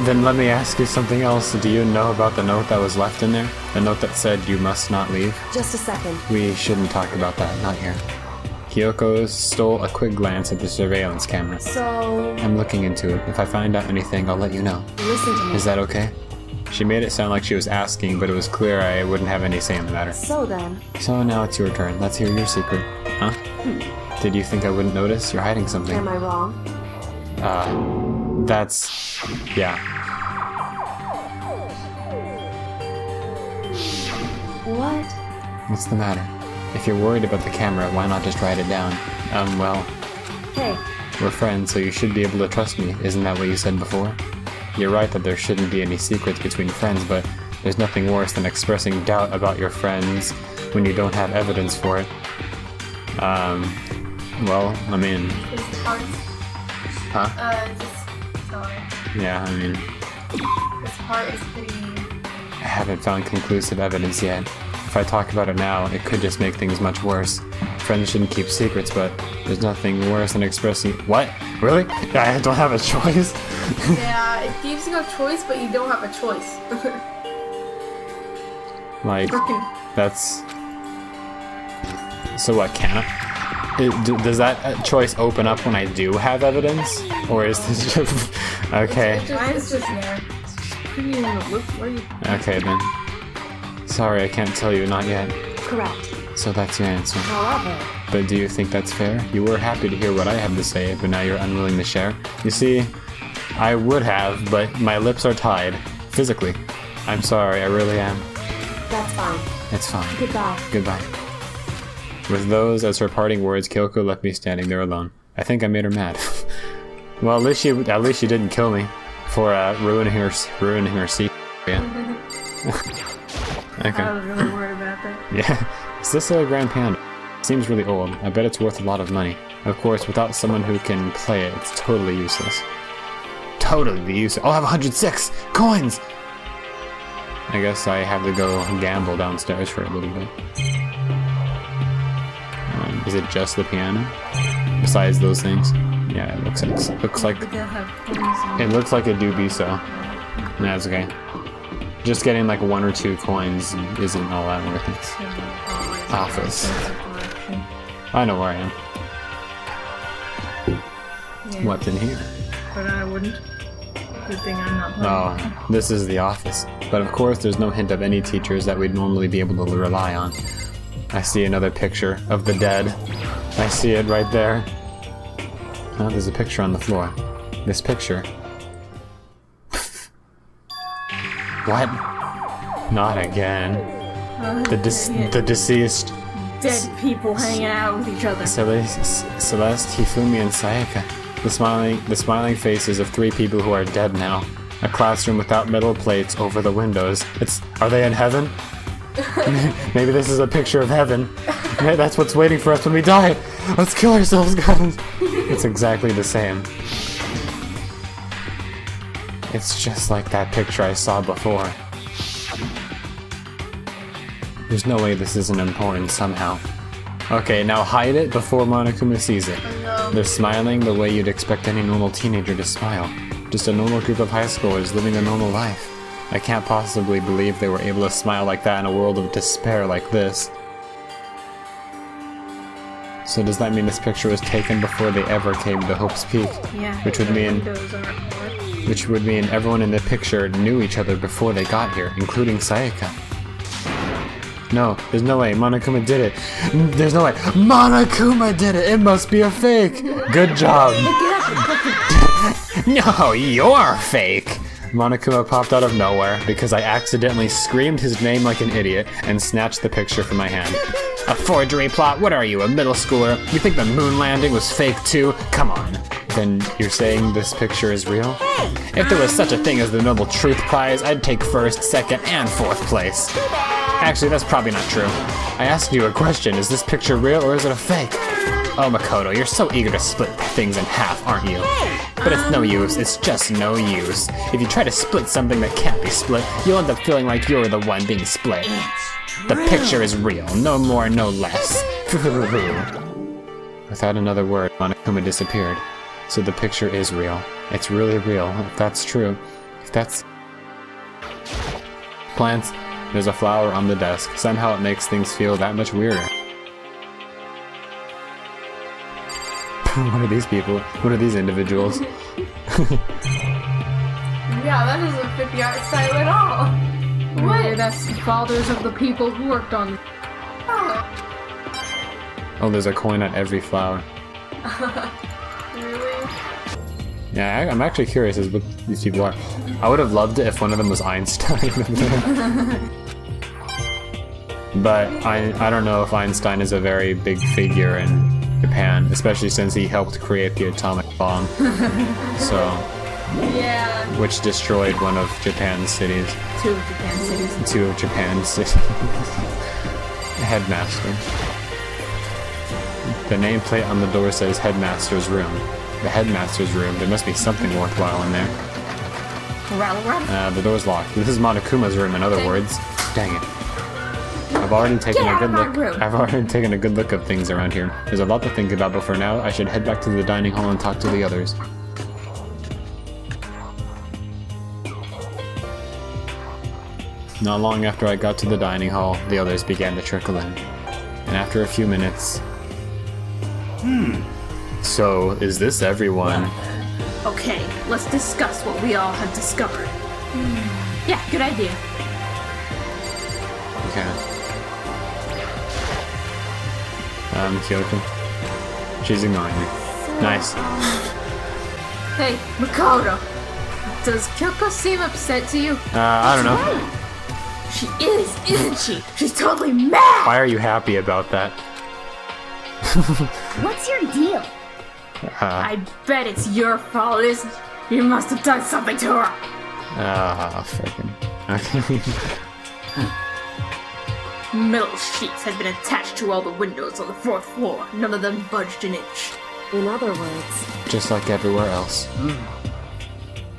Then let me ask you something else. Do you know about the note that was left in there? The note that said you must not leave?
Just a second.
We shouldn't talk about that. Not here. Kyoko stole a quick glance at the surveillance camera.
So...
I'm looking into it. If I find out anything, I'll let you know.
Listen to me.
Is that okay? She made it sound like she was asking, but it was clear I wouldn't have any say in the matter.
So then...
So now it's your turn. Let's hear your secret. Huh? Did you think I wouldn't notice? You're hiding something.
Am I wrong?
That's... yeah.
What?
What's the matter? If you're worried about the camera, why not just write it down? Well,
Hey,
we're friends, so you should be able to trust me. Isn't that what you said before? You're right that there shouldn't be any secrets between friends, but there's nothing worse than expressing doubt about your friends when you don't have evidence for it. Well, I mean...
His heart.
Huh?
Sorry.
Yeah, I mean...
His heart is pretty...
I haven't found conclusive evidence yet. If I talk about it now, it could just make things much worse. Friends shouldn't keep secrets, but there's nothing worse than expressing... What? Really? I don't have a choice?
Yeah, it gives you a choice, but you don't have a choice.
Like,
Frickin'
that's... So what, can I... does that choice open up when I do have evidence? Or is this just... Okay.
Mine's just there.
Pretty in the lip. Where you...
Okay, then. Sorry, I can't tell you, not yet.
correct.
So that's your answer.
However...
But do you think that's fair? You were happy to hear what I have to say, but now you're unwilling to share? You see, I would have, but my lips are tied. Physically. I'm sorry, I really am.
That's fine.
It's fine.
Goodbye.
Goodbye. With those as her parting words, Kyoko left me standing there alone. I think I made her mad. Well, at least she didn't kill me for ruining her secret. Yeah. Okay.
I was really worried about that.
Yeah. Is this a grand piano? Seems really old. I bet it's worth a lot of money. Of course, without someone who can play it, it's totally useless. Totally useless. I'll have 106 coins! I guess I have to go gamble downstairs for a little bit. Is it just the piano? Besides those things? Yeah, it looks like
They'll have poison.
it looks like it do be so. That's okay. Just getting like 1 or 2 coins isn't all that worth it. Office. I know where I am.
Yeah,
What's in here?
but I wouldn't. Good thing I'm not home.
Oh, this is the office. But of course, there's no hint of any teachers that we'd normally be able to rely on. I see another picture of the dead. I see it right there. Oh, there's a picture on the floor. This picture. What? Not again. The deceased.
Dead people hanging out with each other.
Celeste, Hifumi, and Sayaka. The smiling faces of 3 people who are dead now. A classroom without metal plates over the windows. Are they in heaven? Maybe this is a picture of heaven. Maybe that's what's waiting for us when we die. Let's kill ourselves, guys. It's exactly the same. It's just like that picture I saw before. There's no way this isn't important somehow. Okay, now hide it before Monokuma sees it. They're smiling the way you'd expect any normal teenager to smile. Just a normal group of high schoolers living a normal life. I can't possibly believe they were able to smile like that in a world of despair like this. So does that mean this picture was taken before they ever came to Hope's Peak?
Yeah.
Which would mean everyone in the picture knew each other before they got here, including Sayaka. No, there's no way. Monokuma did it. There's no way. Monokuma did it! It must be a fake! Good job! No, you're fake! Monokuma popped out of nowhere because I accidentally screamed his name like an idiot and snatched the picture from my hand. A forgery plot? What are you, a middle schooler? You think the moon landing was fake too? Come on. Then you're saying this picture is real? If there was such a thing as the Nobel Truth Prize, I'd take 1st, 2nd, and 4th place. Actually, that's probably not true. I asked you a question. Is this picture real or is it a fake? Oh, Makoto, you're so eager to split things in half, aren't you? But it's no use. It's just no use. If you try to split something that can't be split, you'll end up feeling like you're the one being split. The picture is real. No more, no less. Without another word, Monokuma disappeared. So the picture is real. It's really real, if that's true. If that's... Plants. There's a flower on the desk. Somehow it makes things feel that much weirder. What are these people? What are these individuals?
Yeah, that doesn't fit the art style at all.
Maybe that's the fathers of the people who worked on it.
Oh, there's a coin on every flower.
Really?
Yeah, I'm actually curious as what these people are. I would have loved it if one of them was Einstein. But I don't know if Einstein is a very big figure in Japan, especially since he helped create the atomic bomb. So,
Yeah.
which destroyed one of Japan's cities.
2 of Japan cities.
2 of Japan's cities. Headmaster. The nameplate on the door says Headmaster's Room. The Headmaster's Room. There must be something worthwhile in there. The door's locked. This is Monokuma's room, in other words. Dang it. I've already taken a good look. I've already taken a good look of things around here. There's a lot to think about, but for now, I should head back to the dining hall and talk to the others. Not long after I got to the dining hall, the others began to trickle in. And after a few minutes... So, is this everyone?
Okay, let's discuss what we all have discovered. Yeah, good idea.
Okay. Kyoko. She's ignoring me. Nice.
Hey, Makoto. Does Kyoko seem upset to you?
I don't know.
She is, isn't she? She's totally mad!
Why are you happy about that?
What's your deal?
I bet it's your fault, isn't it? You must have done something to her.
Frickin'. Okay.
Metal sheets had been attached to all the windows on the 4th floor. None of them budged an inch.
In other words,
Just like everywhere else.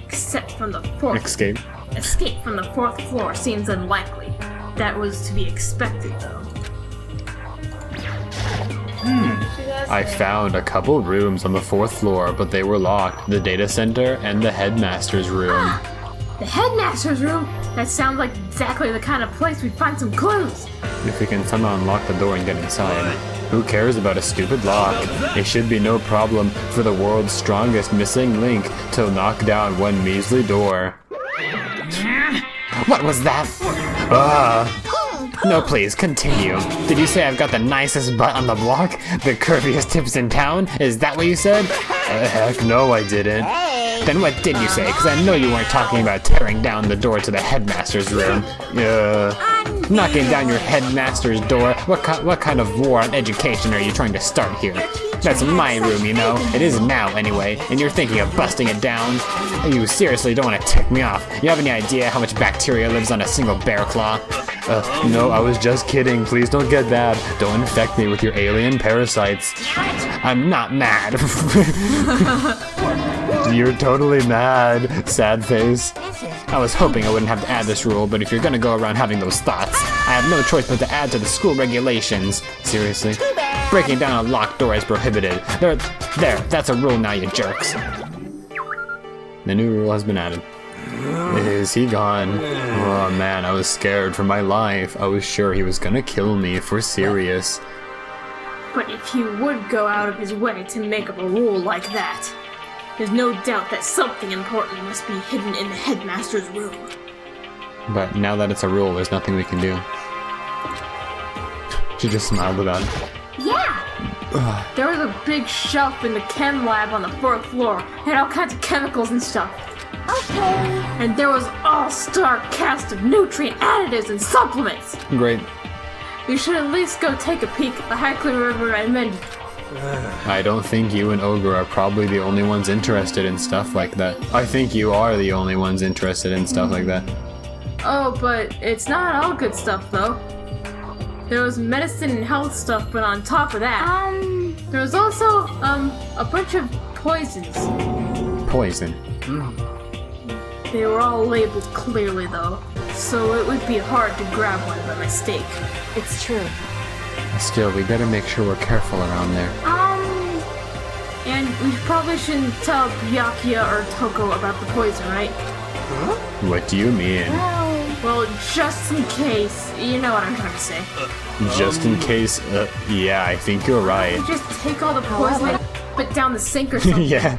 Except from the 4th.
Escape.
Escape from the 4th floor seems unlikely. That was to be expected, though.
I found a couple rooms on the 4th floor, but they were locked. The data center and the headmaster's room.
The headmaster's room? That sounds like exactly the kind of place we'd find some clues.
If we can somehow unlock the door and get inside. Who cares about a stupid lock? It should be no problem for the world's strongest missing link to knock down one measly door. What was that? No, please, continue. Did you say I've got the nicest butt on the block? The curviest tips in town? Is that what you said? Heck no, I didn't. Then what did you say? Because I know you weren't talking about tearing down the door to the headmaster's room. Knocking down your headmaster's door? What kind of war on education are you trying to start here? That's my room, you know. It is now, anyway, and you're thinking of busting it down? You seriously don't want to tick me off. You have any idea how much bacteria lives on a single bear claw? No, I was just kidding. Please don't get mad. Don't infect me with your alien parasites. I'm not mad. You're totally mad, sad face. I was hoping I wouldn't have to add this rule, but if you're gonna go around having those thoughts, I have no choice but to add to the school regulations. Seriously? Breaking down a locked door is prohibited. There, that's a rule now, you jerks. The new rule has been added. Is he gone? Oh man, I was scared for my life. I was sure he was gonna kill me for serious.
But if he would go out of his way to make up a rule like that, there's no doubt that something important must be hidden in the headmaster's room.
But now that it's a rule, there's nothing we can do. She just smiled about it.
Yeah! There was a big shelf in the chem lab on the 4th floor. It had all kinds of chemicals and stuff.
Okay.
And there was all-star cast of nutrient additives and supplements.
Great.
You should at least go take a peek at the Highclere River and then...
I don't think you and Ogre are probably the only ones interested in stuff like that. I think you are the only ones interested in stuff like that.
Oh, but it's not all good stuff, though. There was medicine and health stuff, but on top of that, there was also, a bunch of poisons.
Poison?
They were all labeled clearly, though, so it would be hard to grab one by mistake.
It's true.
Still, we better make sure we're careful around there.
And we probably shouldn't tell Byakuya or Toko about the poison, right?
What do you mean?
Well, just in case. You know what I'm trying to say.
Just in case, yeah, I think you're right.
Just take all the poison and put down the sink or something.
Yeah.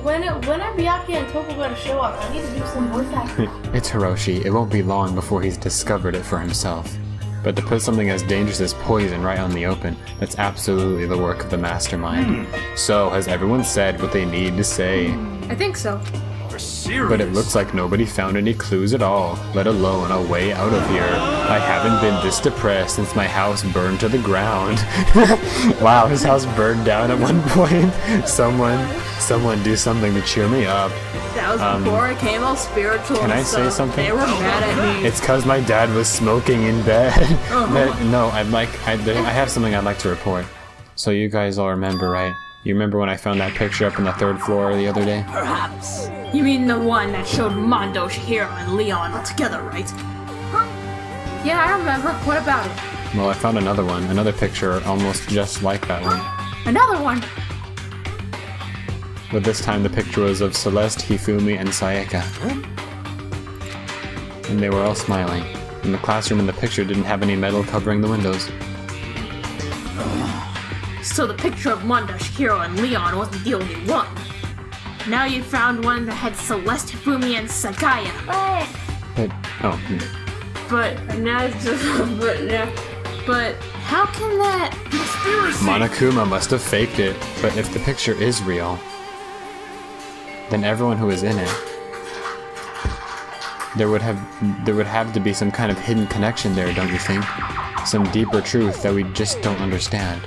When are Byakuya and Toko going to show up? I need to do some voice acting.
It's Hiroshi. It won't be long before he's discovered it for himself. But to put something as dangerous as poison right on the open, that's absolutely the work of the mastermind. So, has everyone said what they need to say?
I think so.
For serious?
But it looks like nobody found any clues at all, let alone a way out of here. I haven't been this depressed since my house burned to the ground. Wow, his house burned down at one point. Someone do something to cheer me up.
That was before I came all spiritual.
Can
and
I say
stuff.
something?
They were mad at me.
It's cause my dad was smoking in bed. No, I have something I'd like to report. So you guys all remember, right? You remember when I found that picture up on the 3rd floor the other day?
Perhaps.
You mean the one that showed Mondo, Shihiro, and Leon all together, right? Huh? Yeah, I remember. What about it?
Well, I found another one, another picture almost just like that one.
Another one?
But this time the picture was of Celeste, Hifumi, and Sayaka. And they were all smiling. And the classroom in the picture didn't have any metal covering the windows.
So the picture of Mondo, Shihiro, and Leon wasn't the only one. Now you found one that had Celeste, Hifumi, and Sakaya. But how can that...
Conspiracy!
Monokuma must have faked it. But if the picture is real, then everyone who is in it, there would have to be some kind of hidden connection there, don't you think? Some deeper truth that we just don't understand.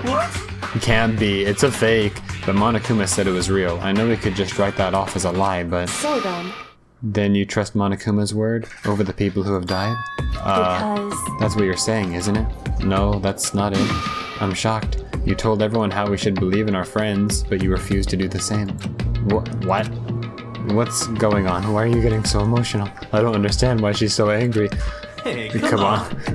What?
It can't be. It's a fake. But Monokuma said it was real. I know we could just write that off as a lie, but...
So then...
Then you trust Monokuma's word over the people who have died?
Because...
That's what you're saying, isn't it? No, that's not it. I'm shocked. You told everyone how we should believe in our friends, but you refused to do the same. What? What's going on? Why are you getting so emotional? I don't understand why she's so angry.
Hey,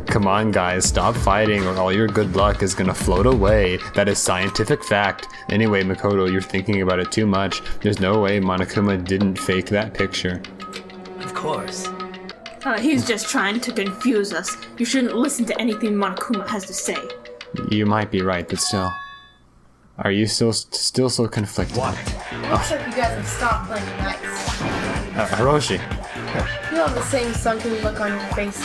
Come on, guys, stop fighting or all your good luck is gonna float away. That is scientific fact. Anyway, Makoto, you're thinking about it too much. There's no way Monokuma didn't fake that picture.
Of course.
He's just trying to confuse us. You shouldn't listen to anything Monokuma has to say.
You might be right, but still. Are you still so conflicted?
What?
Looks like you guys have stopped playing nice.
Hiroshi.
You have the same sunken look on your faces.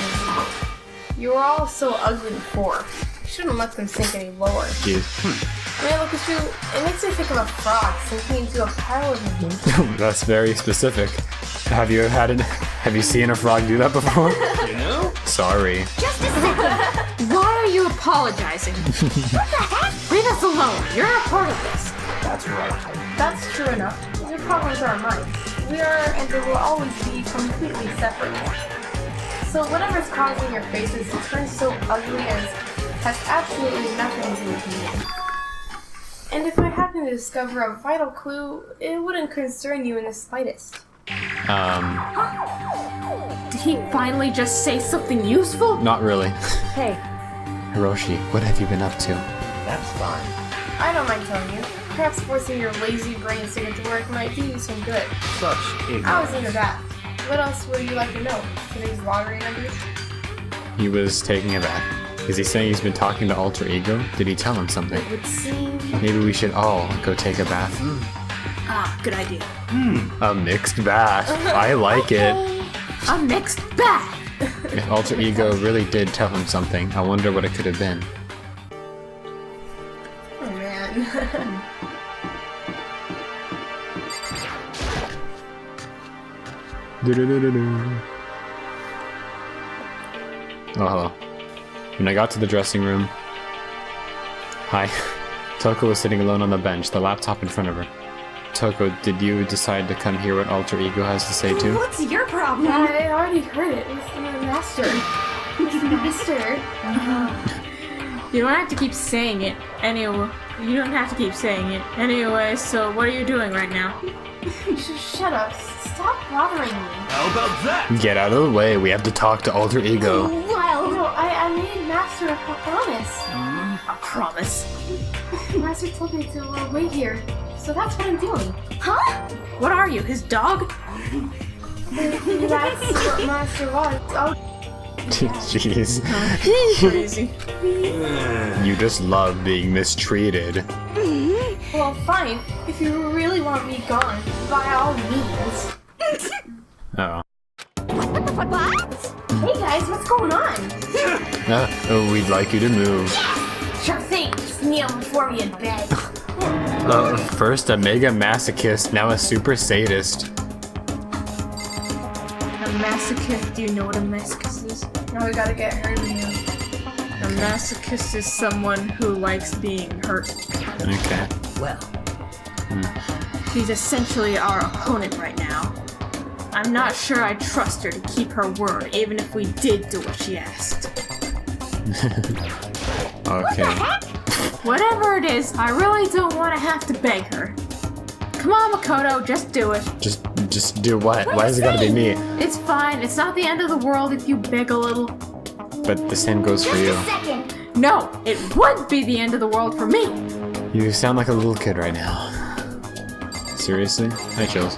You were all so ugly before. You shouldn't let them sink any lower.
Jeez.
When I look at you, it makes me think of a frog sinking into a pile of meat.
That's very specific. Have you seen a frog do that before?
You know?
Sorry.
Just a second.
Why are you apologizing?
What the heck?
Leave us alone. You're not part of this.
That's right.
That's true enough. Your problems are mine. We are and they will always be completely separate. So whatever's causing your faces to turn so ugly has absolutely nothing to do with me. And if I happen to discover a vital clue, it wouldn't concern you in the slightest.
Did he finally just say something useful?
Not really.
Hey,
Hiroshi, what have you been up to?
That's fine.
I don't mind telling you. Perhaps forcing your lazy brains to get to work might do you some good.
Such
I was
ignorance.
into that. What else would you like to know? Today's lottery numbers?
He was taking a bath. Is he saying he's been talking to Alter Ego? Did he tell him something?
It would seem...
Maybe we should all go take a bath.
Ah, good idea.
A mixed bath. I like it.
A mixed bath.
If Alter Ego really did tell him something, I wonder what it could have been.
Oh man.
Oh, hello. When I got to the dressing room... Hi. Toko was sitting alone on the bench, the laptop in front of her. Toko, did you decide to come hear what Alter Ego has to say too?
what's your problem?
I already heard it. It's the master. It's the master.
You don't have to keep saying it. Anyway, you don't have to keep saying it. Anyway, so what are you doing right now?
Shut up. Stop bothering me.
How about that?
Get out of the way, we have to talk to Alter Ego.
Well,
No, I made Master a promise.
A promise.
Master told me to wait here, so that's what I'm doing.
huh?
What are you, his dog?
That's what Master wants. Oh,
Jeez.
Crazy.
You just love being mistreated.
well, fine. If you really want me gone, by all means.
Oh.
What?
Hey guys, what's going on?
We'd like you to move.
Sure thing. Just kneel before me in bed.
First a mega masochist, now a super sadist.
A masochist. Do you know what a masochist is?
Now we gotta get her to you.
A masochist is someone who likes being hurt.
Okay.
Well,
She's essentially our opponent right now. I'm not sure I trust her to keep her word, even if we did do what she asked.
Okay.
Whatever it is, I really don't want to have to beg her. Come on, Makoto, just do it.
Just do what? Why has it gotta be me?
It's fine. It's not the end of the world if you beg a little.
But the same goes for you.
Second.
No, it would be the end of the world for me.
You sound like a little kid right now. Seriously? Hi, Chills.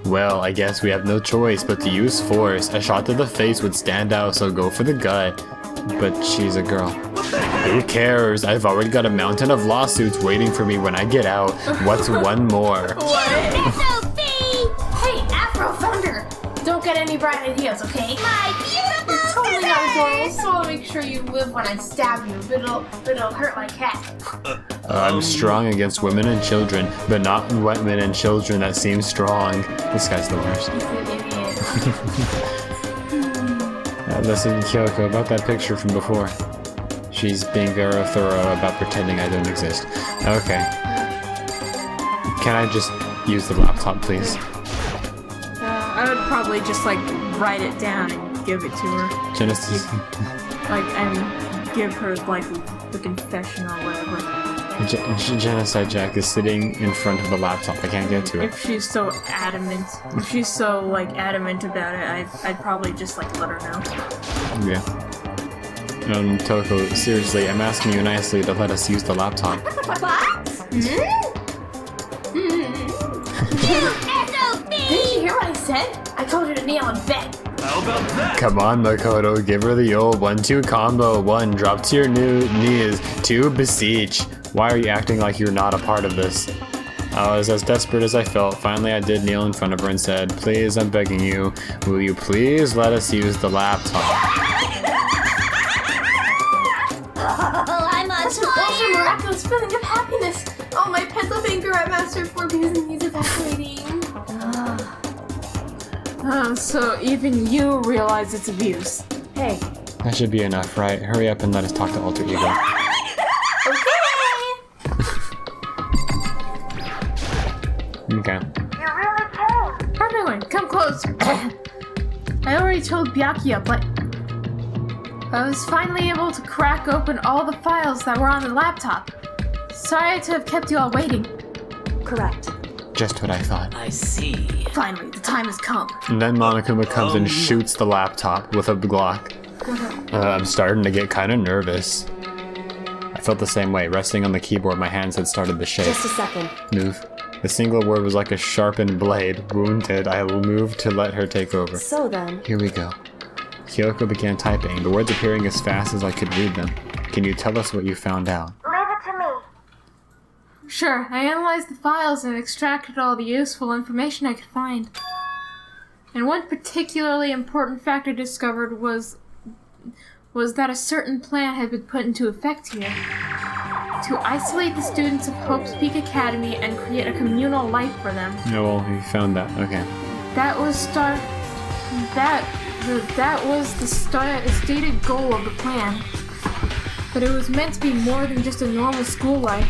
Well, I guess we have no choice but to use force. A shot to the face would stand out, so go for the gut. But she's a girl. Who cares? I've already got a mountain of lawsuits waiting for me when I get out. What's one more?
Hey, Afro Thunder! Don't get any bright ideas, okay?
My beautiful
You're totally not
feathers!
adorable, so I'll make sure you live when I stab you, but it'll hurt like heck.
I'm strong against women and children, but not women and children that seem strong. This guy's the worst.
He's an idiot.
Listen, Kyoko, about that picture from before. She's being very thorough about pretending I don't exist. Okay. Can I just use the laptop, please?
I would probably just like write it down and give it to her.
Genesis.
Like, and give her like the confession or whatever.
Genocide Jack is sitting in front of the laptop. I can't get to it.
If she's so adamant, if she's so like adamant about it, I'd probably just like let her know.
Yeah. Toko, seriously, I'm asking you nicely to let us use the laptop.
Didn't you hear what I said? I told her to kneel and beg.
How about that?
Come on, Makoto, give her the old 1-2 combo. 1, drop to your knees. 2, beseech. Why are you acting like you're not a part of this? I was as desperate as I felt. Finally, I did kneel in front of her and said, please, I'm begging you, will you please let us use the laptop?
I'm on
That's a miraculous feeling of happiness. Oh, my pent-up anger at Master 4 because he's evacuating.
So even you realize it's abuse.
Hey.
That should be enough, right? Hurry up and let us talk to Alter Ego. Okay.
Everyone, come close. I already told Byakuya, but I was finally able to crack open all the files that were on the laptop. Sorry to have kept you all waiting.
Correct.
Just what I thought.
I see.
Finally, the time has come.
And then Monokuma comes and shoots the laptop with a Glock. I'm starting to get kind of nervous. I felt the same way. Resting on the keyboard, my hands had started to shake.
Just a second.
Move. The single word was like a sharpened blade. Wounded, I moved to let her take over.
So then...
Here we go. Kyoko began typing, the words appearing as fast as I could read them. Can you tell us what you found out?
Sure, I analyzed the files and extracted all the useful information I could find. And one particularly important fact I discovered was that a certain plan had been put into effect here. To isolate the students of Hope's Peak Academy and create a communal life for them.
No, well, you found that. Okay.
That was the stated goal of the plan. But it was meant to be more than just a normal school life.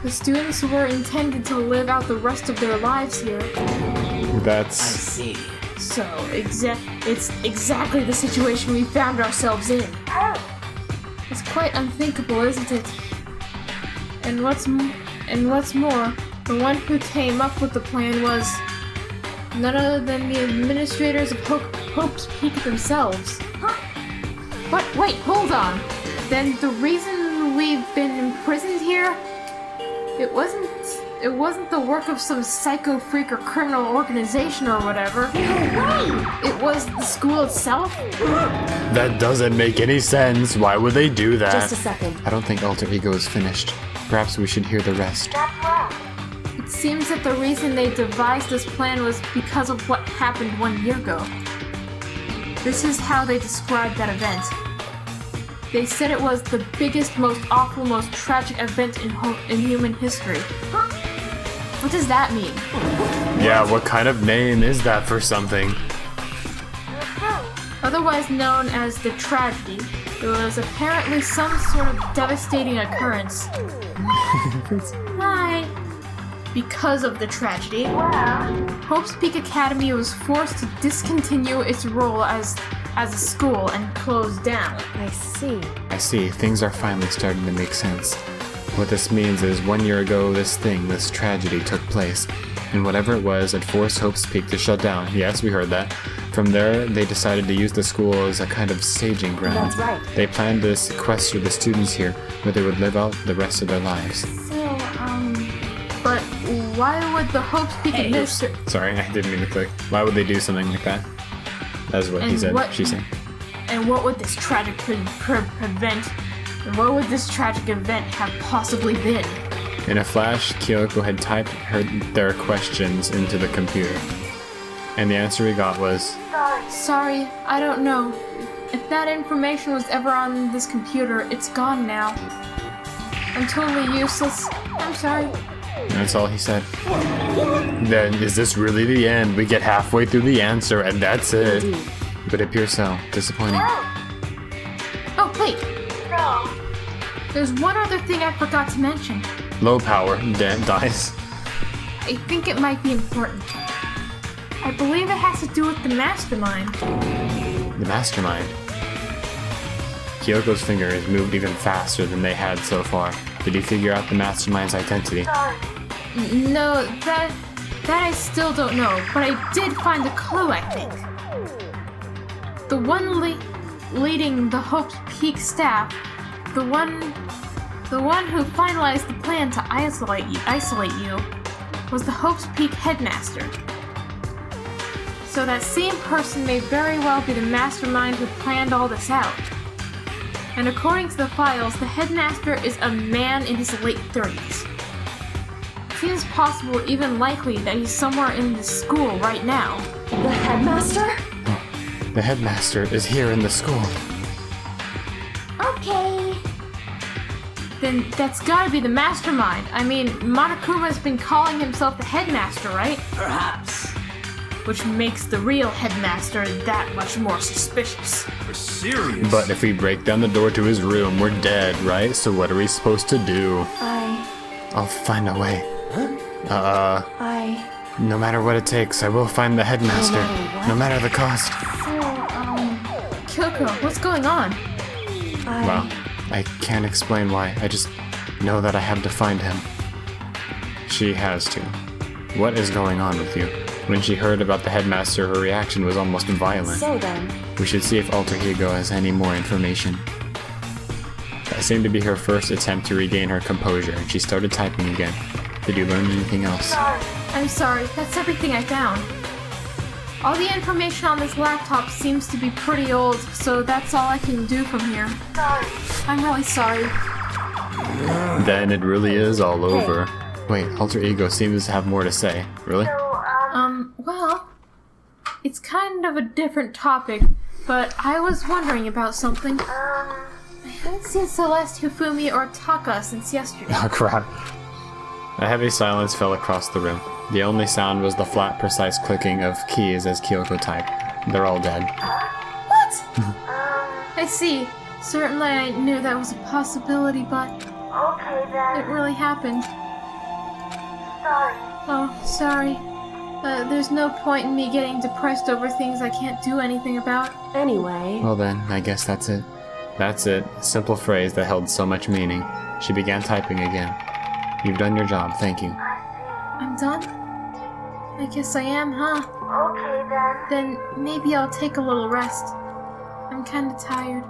The students were intended to live out the rest of their lives here.
I
That's...
see.
So, it's exactly the situation we found ourselves in. It's quite unthinkable, isn't it? And what's more, the one who came up with the plan was none other than the administrators of Hope's Peak themselves. But wait, hold on. Then the reason we've been imprisoned here, it wasn't the work of some psycho freak or criminal organization or whatever. It was the school itself.
That doesn't make any sense. Why would they do that?
Just a second.
I don't think Alter Ego is finished. Perhaps we should hear the rest.
It seems that the reason they devised this plan was because of what happened 1 year ago. This is how they described that event. They said it was the biggest, most awful, most tragic event in human history. What does that mean?
Yeah, what kind of name is that for something?
Otherwise known as the tragedy, it was apparently some sort of devastating occurrence. Hi. Because of the tragedy, Hope's Peak Academy was forced to discontinue its role as a school and close down.
I see.
I see. Things are finally starting to make sense. What this means is 1 year ago, this tragedy took place. And whatever it was, it forced Hope's Peak to shut down. Yes, we heard that. From there, they decided to use the school as a kind of staging ground.
That's right.
They planned to sequester the students here, where they would live out the rest of their lives.
But why would the Hope's Peak administrator...
Sorry, I didn't mean to click. Why would they do something like that? That's what he
And
said.
what-
She said.
And what would this tragic event... And what would this tragic event have possibly been?
In a flash, Kyoko had typed their questions into the computer. And the answer we got was...
Sorry, I don't know. If that information was ever on this computer, it's gone now. I'm totally useless. I'm sorry.
That's all he said. Then, is this really the end? We get halfway through the answer and that's it.
Indeed.
But it appears so. Disappointing.
Oh, wait. There's one other thing I forgot to mention.
Low power. Dies.
I think it might be important. I believe it has to do with the mastermind.
The mastermind. Kyoko's fingers moved even faster than they had so far. Did you figure out the mastermind's identity?
No, that I still don't know, but I did find a clue, I think. The one leading the Hope's Peak staff, the one who finalized the plan to isolate you, was the Hope's Peak headmaster. So that same person may very well be the mastermind who planned all this out. And according to the files, the headmaster is a man in his late 30s. It seems possible, even likely, that he's somewhere in the school right now.
The headmaster?
The headmaster is here in the school.
Okay.
Then that's gotta be the mastermind. I mean, Monokuma's been calling himself the headmaster, right?
Perhaps.
Which makes the real headmaster that much more suspicious.
You're serious?
But if we break down the door to his room, we're dead, right? So what are we supposed to do? I'll find a way. No matter what it takes, I will find the headmaster. No matter the cost.
Kyoko, what's going on?
Well, I can't explain why. I just know that I have to find him. She has to. What is going on with you? When she heard about the headmaster, her reaction was almost violent.
So then,
We should see if Alter Ego has any more information. That seemed to be her first attempt to regain her composure, and she started typing again. Did you learn anything else?
I'm sorry, that's everything I found. All the information on this laptop seems to be pretty old, so that's all I can do from here. I'm really sorry.
Then it really is all over. Wait, Alter Ego seems to have more to say. Really?
Well, it's kind of a different topic, but I was wondering about something. I haven't seen Celeste, Hifumi, or Taka since yesterday.
Oh crap. A heavy silence fell across the room. The only sound was the flat, precise clicking of keys as Kyoko typed. They're all dead.
What? I see. Certainly I knew that was a possibility, but it really happened. Oh, sorry. There's no point in me getting depressed over things I can't do anything about.
anyway,
Well then, I guess that's it. That's it. A simple phrase that held so much meaning. She began typing again. You've done your job, thank you.
I'm done? I guess I am, huh? Then maybe I'll take a little rest. I'm kinda tired.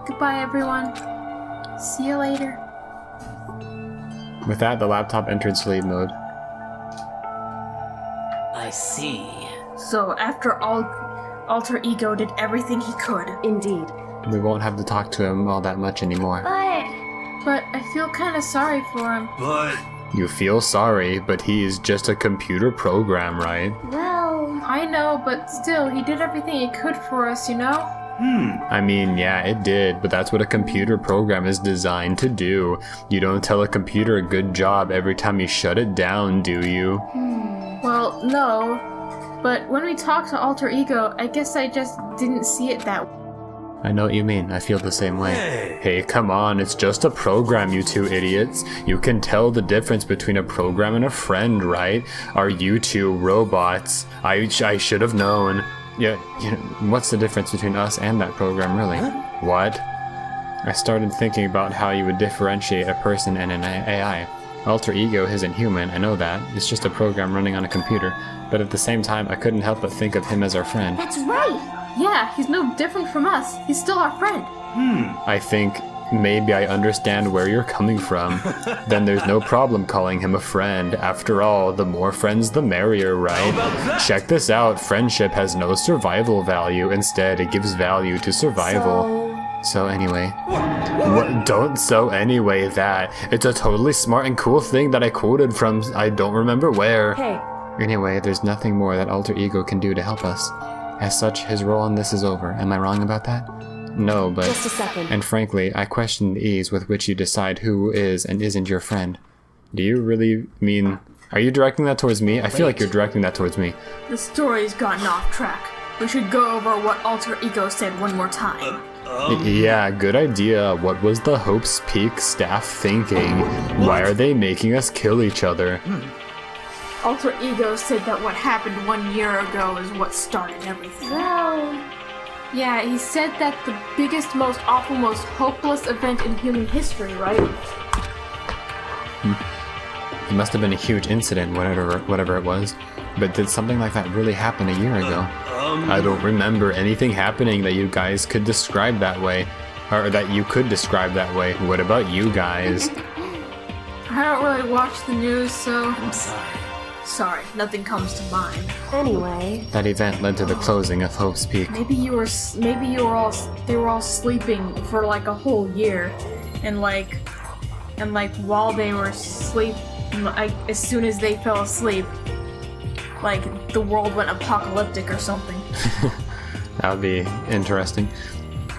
Goodbye, everyone. See you later.
With that, the laptop entered sleep mode.
I see.
So after Alter Ego did everything he could.
indeed.
We won't have to talk to him all that much anymore.
But I feel kinda sorry for him.
But
You feel sorry, but he is just a computer program, right?
Well,
I know, but still, he did everything he could for us, you know?
I mean, yeah, it did, but that's what a computer program is designed to do. You don't tell a computer a good job every time you shut it down, do you?
Well, no. But when we talked to Alter Ego, I guess I just didn't see it that way.
I know what you mean. I feel the same way. Hey, come on. It's just a program, you two idiots. You can tell the difference between a program and a friend, right? Are you two robots? I should have known. Yeah, you know, what's the difference between us and that program, really? What? I started thinking about how you would differentiate a person and an AI. Alter Ego isn't human, I know that. It's just a program running on a computer. But at the same time, I couldn't help but think of him as our friend.
that's right.
Yeah, he's no different from us. He's still our friend.
I think maybe I understand where you're coming from. Then there's no problem calling him a friend. After all, the more friends the merrier, right? Check this out. Friendship has no survival value. Instead, it gives value to survival. So anyway. What? Don't so anyway that. It's a totally smart and cool thing that I quoted from I don't remember where.
Hey,
Anyway, there's nothing more that Alter Ego can do to help us. As such, his role in this is over. Am I wrong about that? No, but...
just a second.
And frankly, I question the ease with which you decide who is and isn't your friend. Do you really mean... Are you directing that towards me? I feel like you're directing that towards me.
The story's gotten off track. We should go over what Alter Ego said one more time.
Yeah, good idea. What was the Hope's Peak staff thinking? Why are they making us kill each other?
Alter Ego said that what happened 1 year ago is what started everything.
Well,
Yeah, he said that the biggest, most awful, most hopeless event in human history, right?
It must have been a huge incident, whatever it was. But did something like that really happen a year ago? I don't remember anything happening that you guys could describe that way. Or that you could describe that way. What about you guys?
I don't really watch the news, so
I'm sorry.
sorry, nothing comes to mind.
Anyway,
That event led to the closing of Hope's Peak.
Maybe they were all sleeping for like a whole year, and like while they were asleep, like as soon as they fell asleep, like the world went apocalyptic or something.
That would be interesting.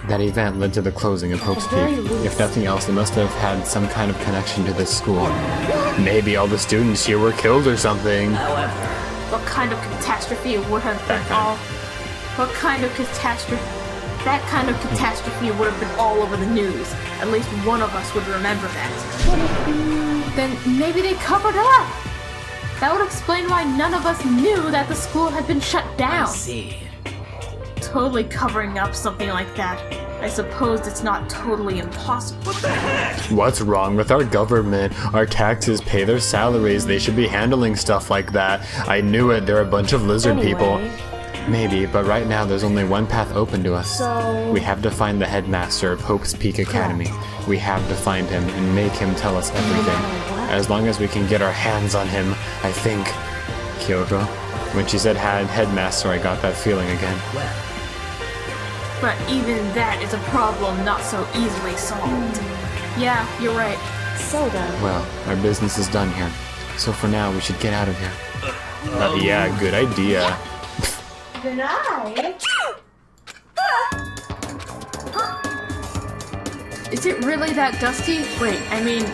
That event led to the closing of Hope's Peak. If nothing else, it must have had some kind of connection to this school. Maybe all the students here were killed or something.
However,
What kind of catastrophe would have been all? What kind of catastrophe? That kind of catastrophe would have been all over the news. At least one of us would remember that. Then maybe they covered it up. That would explain why none of us knew that the school had been shut
I
down.
see.
Totally covering up something like that. I suppose it's not totally impossible.
What's wrong with our government? Our taxes pay their salaries. They should be handling stuff like that. I knew it. They're a bunch of lizard people. Maybe, but right now there's only one path open to us. We have to find the headmaster of Hope's Peak Academy. We have to find him and make him tell us everything. As long as we can get our hands on him, I think. Kyoko, when she said headmaster, I got that feeling again.
But even that is a problem not so easily solved. Yeah, you're right.
so then.
Well, our business is done here. So for now, we should get out of here. Yeah, good idea.
Good night.
Is it really that dusty? Wait, I mean,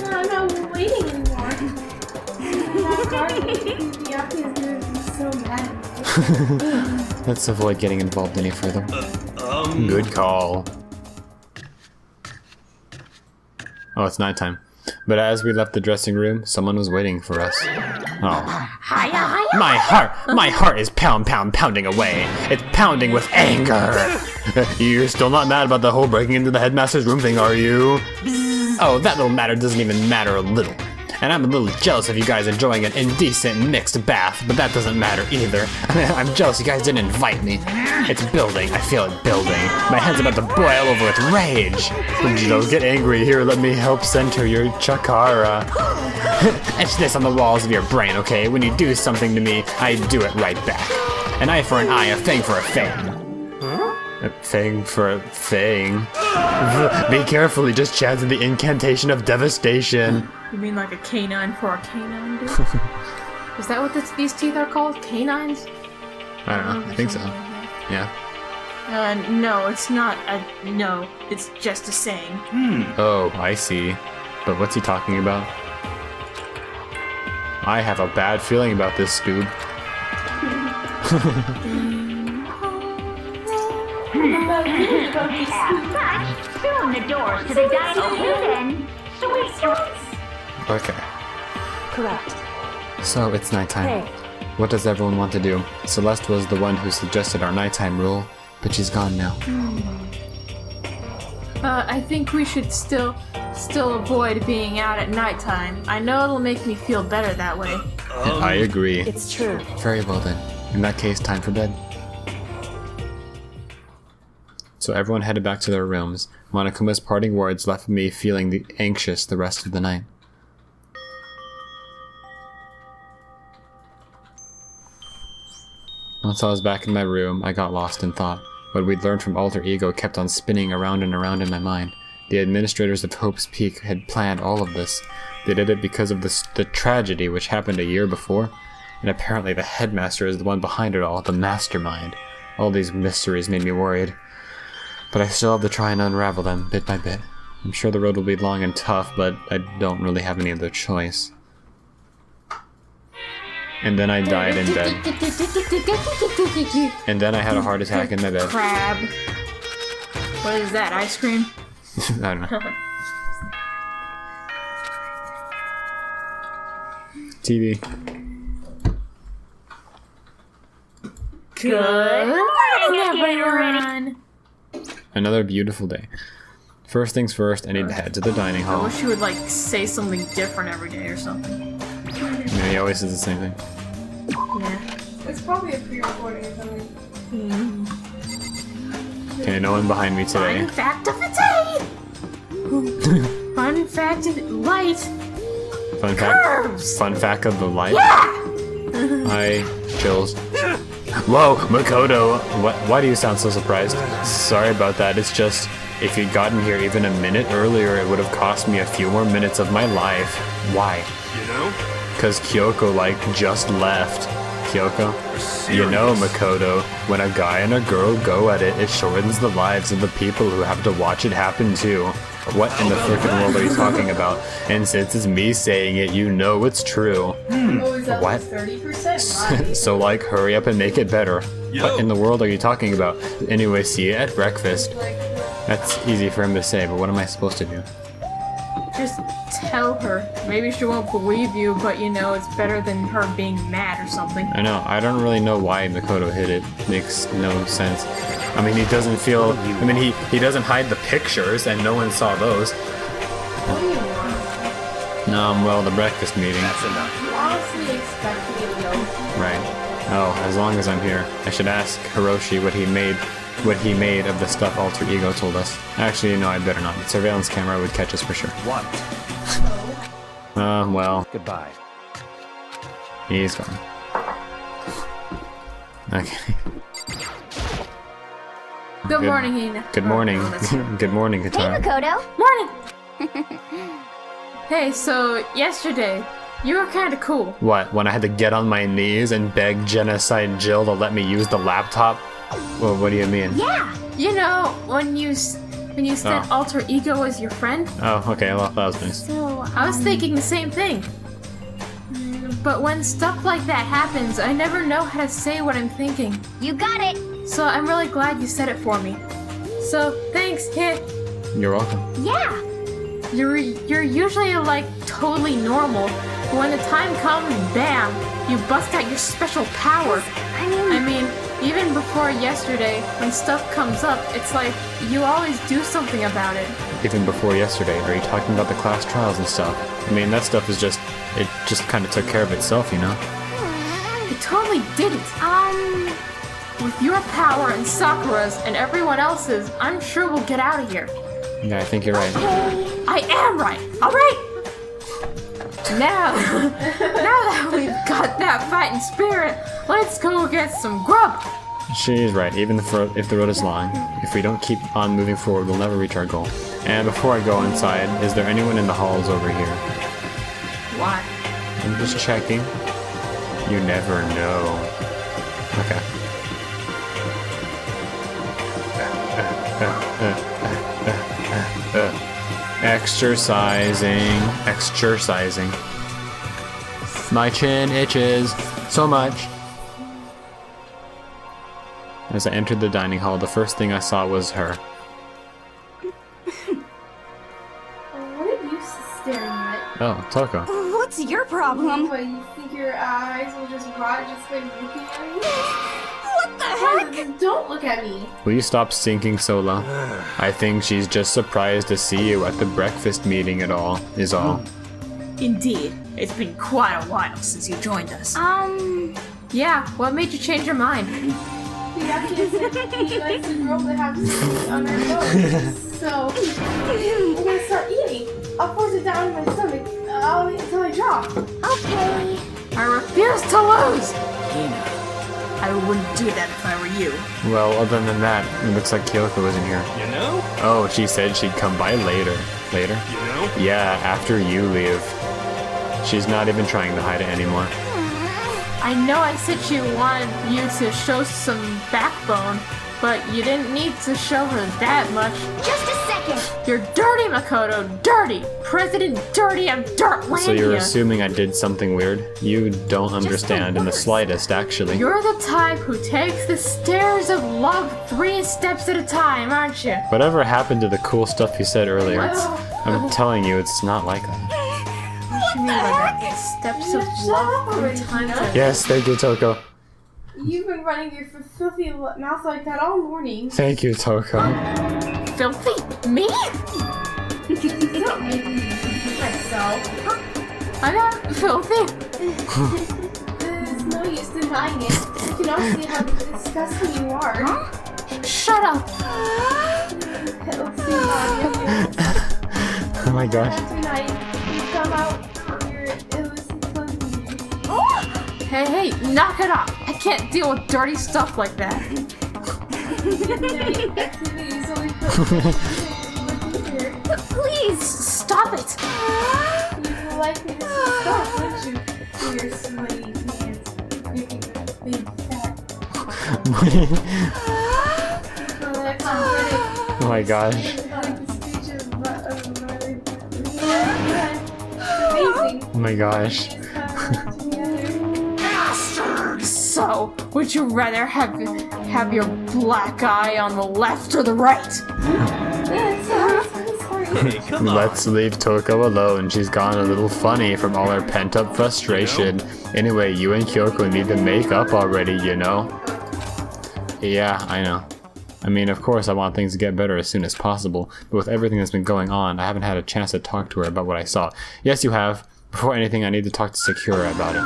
I'm not waiting anymore. Yucky is gonna be so mad.
Let's avoid getting involved any further. Good call. Oh, it's nighttime. But as we left the dressing room, someone was waiting for us. Oh. My heart is pounding away. It's pounding with anger. You're still not mad about the whole breaking into the headmaster's room thing, are you? Oh, that little matter doesn't even matter a little. And I'm a little jealous of you guys enjoying an indecent mixed bath, but that doesn't matter either. I'm jealous you guys didn't invite me. It's building. I feel it building. My head's about to boil over with rage. Don't get angry. Here, let me help center your chakra. Etch this on the walls of your brain, okay? When you do something to me, I do it right back. An eye for an eye, a fang for a fang. A fang for a fang. Be careful, he just chanted the incantation of devastation.
you mean like a canine for a canine, dude? Is that what these teeth are called? Canines?
I don't know, I think so. Yeah.
No, it's not no. It's just a saying.
Oh, I see. But what's he talking about? I have a bad feeling about this, Scoob.
Soon the doors to the dining room.
Okay.
Correct.
So it's nighttime.
Hey,
What does everyone want to do? Celeste was the one who suggested our nighttime rule, but she's gone now.
I think we should still avoid being out at nighttime. I know it'll make me feel better that way.
I agree.
it's true.
Very well then. In that case, time for bed. So everyone headed back to their rooms. Monokuma's parting words left me feeling anxious the rest of the night. Once I was back in my room, I got lost in thought. What we'd learned from Alter Ego kept on spinning around and around in my mind. The administrators of Hope's Peak had planned all of this. They did it because of the tragedy which happened a year before. And apparently the headmaster is the one behind it all, the mastermind. All these mysteries made me worried. But I still have to try and unravel them, bit by bit. I'm sure the road will be long and tough, but I don't really have any other choice. And then I died in bed. And then I had a heart attack in my bed.
Crab. What is that, ice cream?
I don't know. TV.
Good morning, everyone!
Another beautiful day. First things first, I need to head to the dining
I
hall.
wish you would like say something different every day or something.
Yeah, he always says the same thing.
Yeah.
It's probably a pre-recording or something.
Okay, no one behind me today.
Fun fact of the day! Fun fact of light!
Fun fact.
Curves!
Fun fact of the light.
Yeah!
Hi, chills. Whoa, Makoto! Why do you sound so surprised? Sorry about that. It's just, if you'd gotten here even a minute earlier, it would have cost me a few more minutes of my life. Why?
You know?
Cause Kyoko, like, just left. Kyoko? You know, Makoto, when a guy and a girl go at it, it shortens the lives of the people who have to watch it happen too. What in the frickin' world are you talking about? And since it's me saying it, you know it's true.
Oh, is that
What?
like 30%? Right.
So, like, hurry up and make it better. What in the world are you talking about? Anyway, see you at breakfast. That's easy for him to say, but what am I supposed to do?
Just tell her. Maybe she won't believe you, but you know, it's better than her being mad or something.
I know, I don't really know why Makoto hid it. Makes no sense. I mean, he doesn't feel... I mean, he doesn't hide the pictures, and no one saw those.
What do you want?
Well, the breakfast meeting.
That's enough.
You honestly expect me to go?
Right. Oh, as long as I'm here. I should ask Hiroshi what he made of the stuff Alter Ego told us. Actually, no, I'd better not. The surveillance camera would catch us for sure.
What?
Well,
Goodbye.
he's gone. Okay.
Good morning, Hina.
Good morning.
Oh, that's her.
Good morning,
Hey,
Katara.
Makoto.
Morning! Hey, so yesterday, you were kinda cool.
What, when I had to get on my knees and beg Genocide Jill to let me use the laptop? Well, what do you mean?
Yeah.
You know, when you said
Oh.
Alter Ego was your friend,
Oh, okay, well, that was nice.
So,
I was thinking the same thing. But when stuff like that happens, I never know how to say what I'm thinking.
you got it.
So I'm really glad you said it for me. So thanks, Hit.
You're welcome.
Yeah.
You're usually like totally normal, but when the time comes, bam, you bust out your special power. I mean, even before yesterday, when stuff comes up, it's like you always do something about it.
Even before yesterday, are you talking about the class trials and stuff? I mean, that stuff is just, it just kind of took care of itself, you know?
It totally didn't. With your power and Sakura's and everyone else's, I'm sure we'll get out of here.
Yeah, I think you're right.
I am right. All right. Now that we've got that fighting spirit, let's go get some grub.
She's right, even if the road is long. If we don't keep on moving forward, we'll never reach our goal. And before I go inside, is there anyone in the halls over here?
Why?
I'm just checking. You never know. Okay. Exercising. My chin itches so much. As I entered the dining hall, the first thing I saw was her.
What are you staring at?
Oh, Toko.
What's your problem?
What, you think your eyes will just rot just by looking at me?
What the heck?
Don't look at me.
Will you stop sinking so low? I think she's just surprised to see you at the breakfast meeting at all, is all.
Indeed. It's been quite a while since you joined us. Yeah, what made you change your mind?
The Yakuza said he likes a girl that has food on her nose. So, I'm gonna start eating. I'll force it down in my stomach. I'll eat until I drop.
Okay.
I refuse to lose! Hina, I wouldn't do that if I were you.
Well, other than that, it looks like Kyoko isn't here.
You know?
Oh, she said she'd come by later. Later?
You know?
Yeah, after you leave. She's not even trying to hide it anymore.
I know I said she wanted you to show some backbone, but you didn't need to show her that much.
Just a second.
You're dirty, Makoto. Dirty. President Dirty of Dirtlandia.
So you're assuming I did something weird? You don't understand in the slightest, actually.
You're the type who takes the stairs of love 3 steps at a time, aren't you?
Whatever happened to the cool stuff you said earlier?
What?
I'm telling you, it's not like that.
What do you mean by that? Steps of love 3 times at a
Yes, thank you, Toko.
You've been running your filthy mouth like that all morning.
Thank you, Toko.
Filthy? Me?
Don't make me repeat myself.
I'm not filthy.
There's no use denying it. You can all see how disgusting you are.
Shut up.
Let's see how
Oh my gosh.
tonight you come out your illicit clothing.
Hey, knock it off. I can't deal with dirty stuff like that.
Activities only
Please, stop it.
You will likely to stop, won't you? Your sweaty pants, making a big fat.
Oh my gosh.
Amazing.
Oh my gosh.
So, would you rather have your black eye on the left or the right?
Hey, come on.
Let's leave Toko alone. She's gone a little funny from all her pent-up frustration. Anyway, you and Kyoko need to make up already, you know? Yeah, I know. I mean, of course I want things to get better as soon as possible, but with everything that's been going on, I haven't had a chance to talk to her about what I saw. Yes, you have. Before anything, I need to talk to Sakura about it.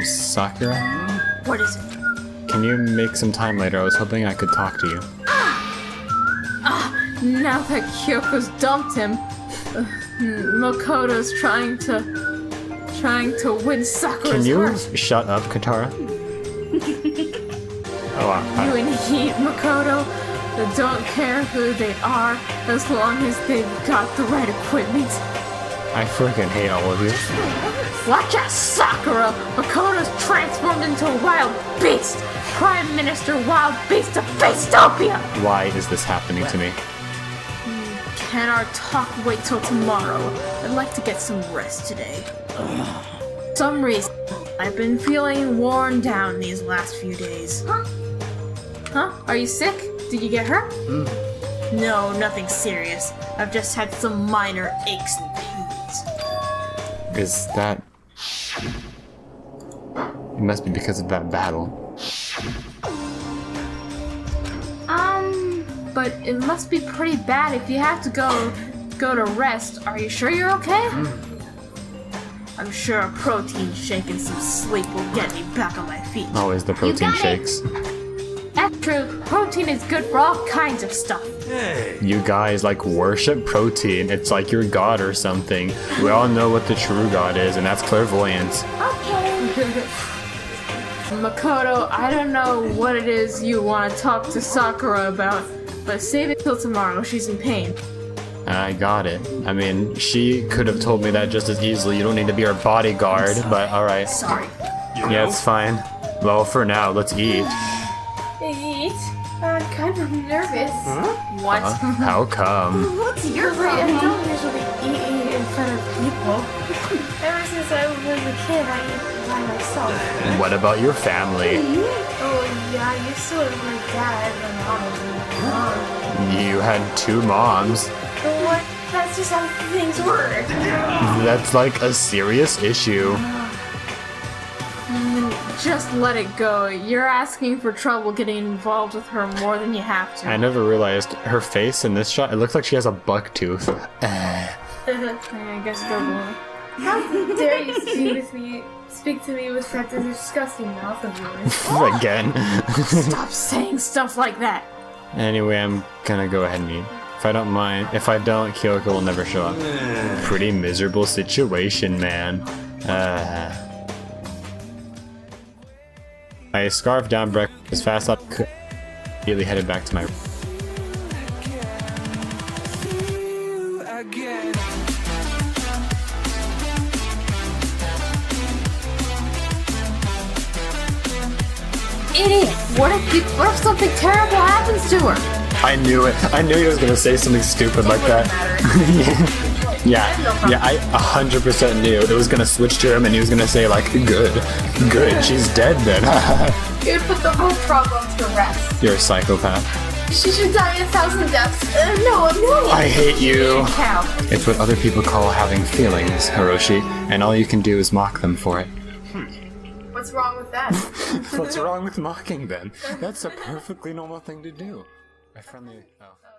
Sakura?
What is it?
Can you make some time later? I was hoping I could talk to you.
Now that Kyoko's dumped him, Makoto's trying to win Sakura's
Can you
heart.
shut up, Katara? Oh, wow.
You and he, Makoto, that don't care who they are as long as they've got the right equipment.
I freaking hate all of you.
Watch out, Sakura! Makoto's transformed into a wild beast! Prime Minister Wild Beast of Facetopia!
Why is this happening to me?
Can our talk wait till tomorrow? I'd like to get some rest today. For some reason, I've been feeling worn down these last few days. Huh? Are you sick? Did you get hurt? No, nothing serious. I've just had some minor aches and pains.
Is that... It must be because of that battle.
But it must be pretty bad if you have to go to rest. Are you sure you're okay? I'm sure a protein shake and some sleep will get me back on my feet.
Always the protein
got it.
shakes.
That's true. Protein is good for all kinds of stuff.
Hey.
You guys like worship protein. It's like your god or something. We all know what the true god is, and that's clairvoyance.
Makoto, I don't know what it is you want to talk to Sakura about, but save it till tomorrow. She's in pain.
I got it. I mean, she could have told me that just as easily. You don't need to be her bodyguard, but alright.
Sorry.
Yeah, it's fine. Well, for now, let's eat.
Eat? I'm kind of nervous.
What?
How come?
What's your problem? I don't usually eat in front of people. Ever since I was a kid, I eat by myself.
What about your family?
Oh yeah, I used to live with my dad and mom.
You had two moms.
What? That's just how things work.
That's like a serious issue.
Just let it go. You're asking for trouble getting involved with her more than you have to.
I never realized her face in this shot, it looks like she has a buck tooth.
I guess double.
How dare you speak to me with such a disgusting mouth of yours?
Again.
Stop saying stuff like that.
Anyway, I'm gonna go ahead and eat. If I don't mind. If I don't, Kyoko will never show up. Pretty miserable situation, man. I scarfed down breakfast as fast as I could. Immediately headed back to my room.
Idiot! What if something terrible happens to her?
I knew it. I knew he was gonna say something stupid like that. Yeah, I 100% knew it was gonna switch to him and he was gonna say like, good, she's dead then.
It would put the whole problem to rest.
You're a psychopath.
She should die a thousand deaths. No, a million.
I hate you.
Cow.
It's what other people call having feelings, Hiroshi, and all you can do is mock them for it.
What's wrong with that?
What's wrong with mocking then? That's a perfectly normal thing to do. My friendly. Oh.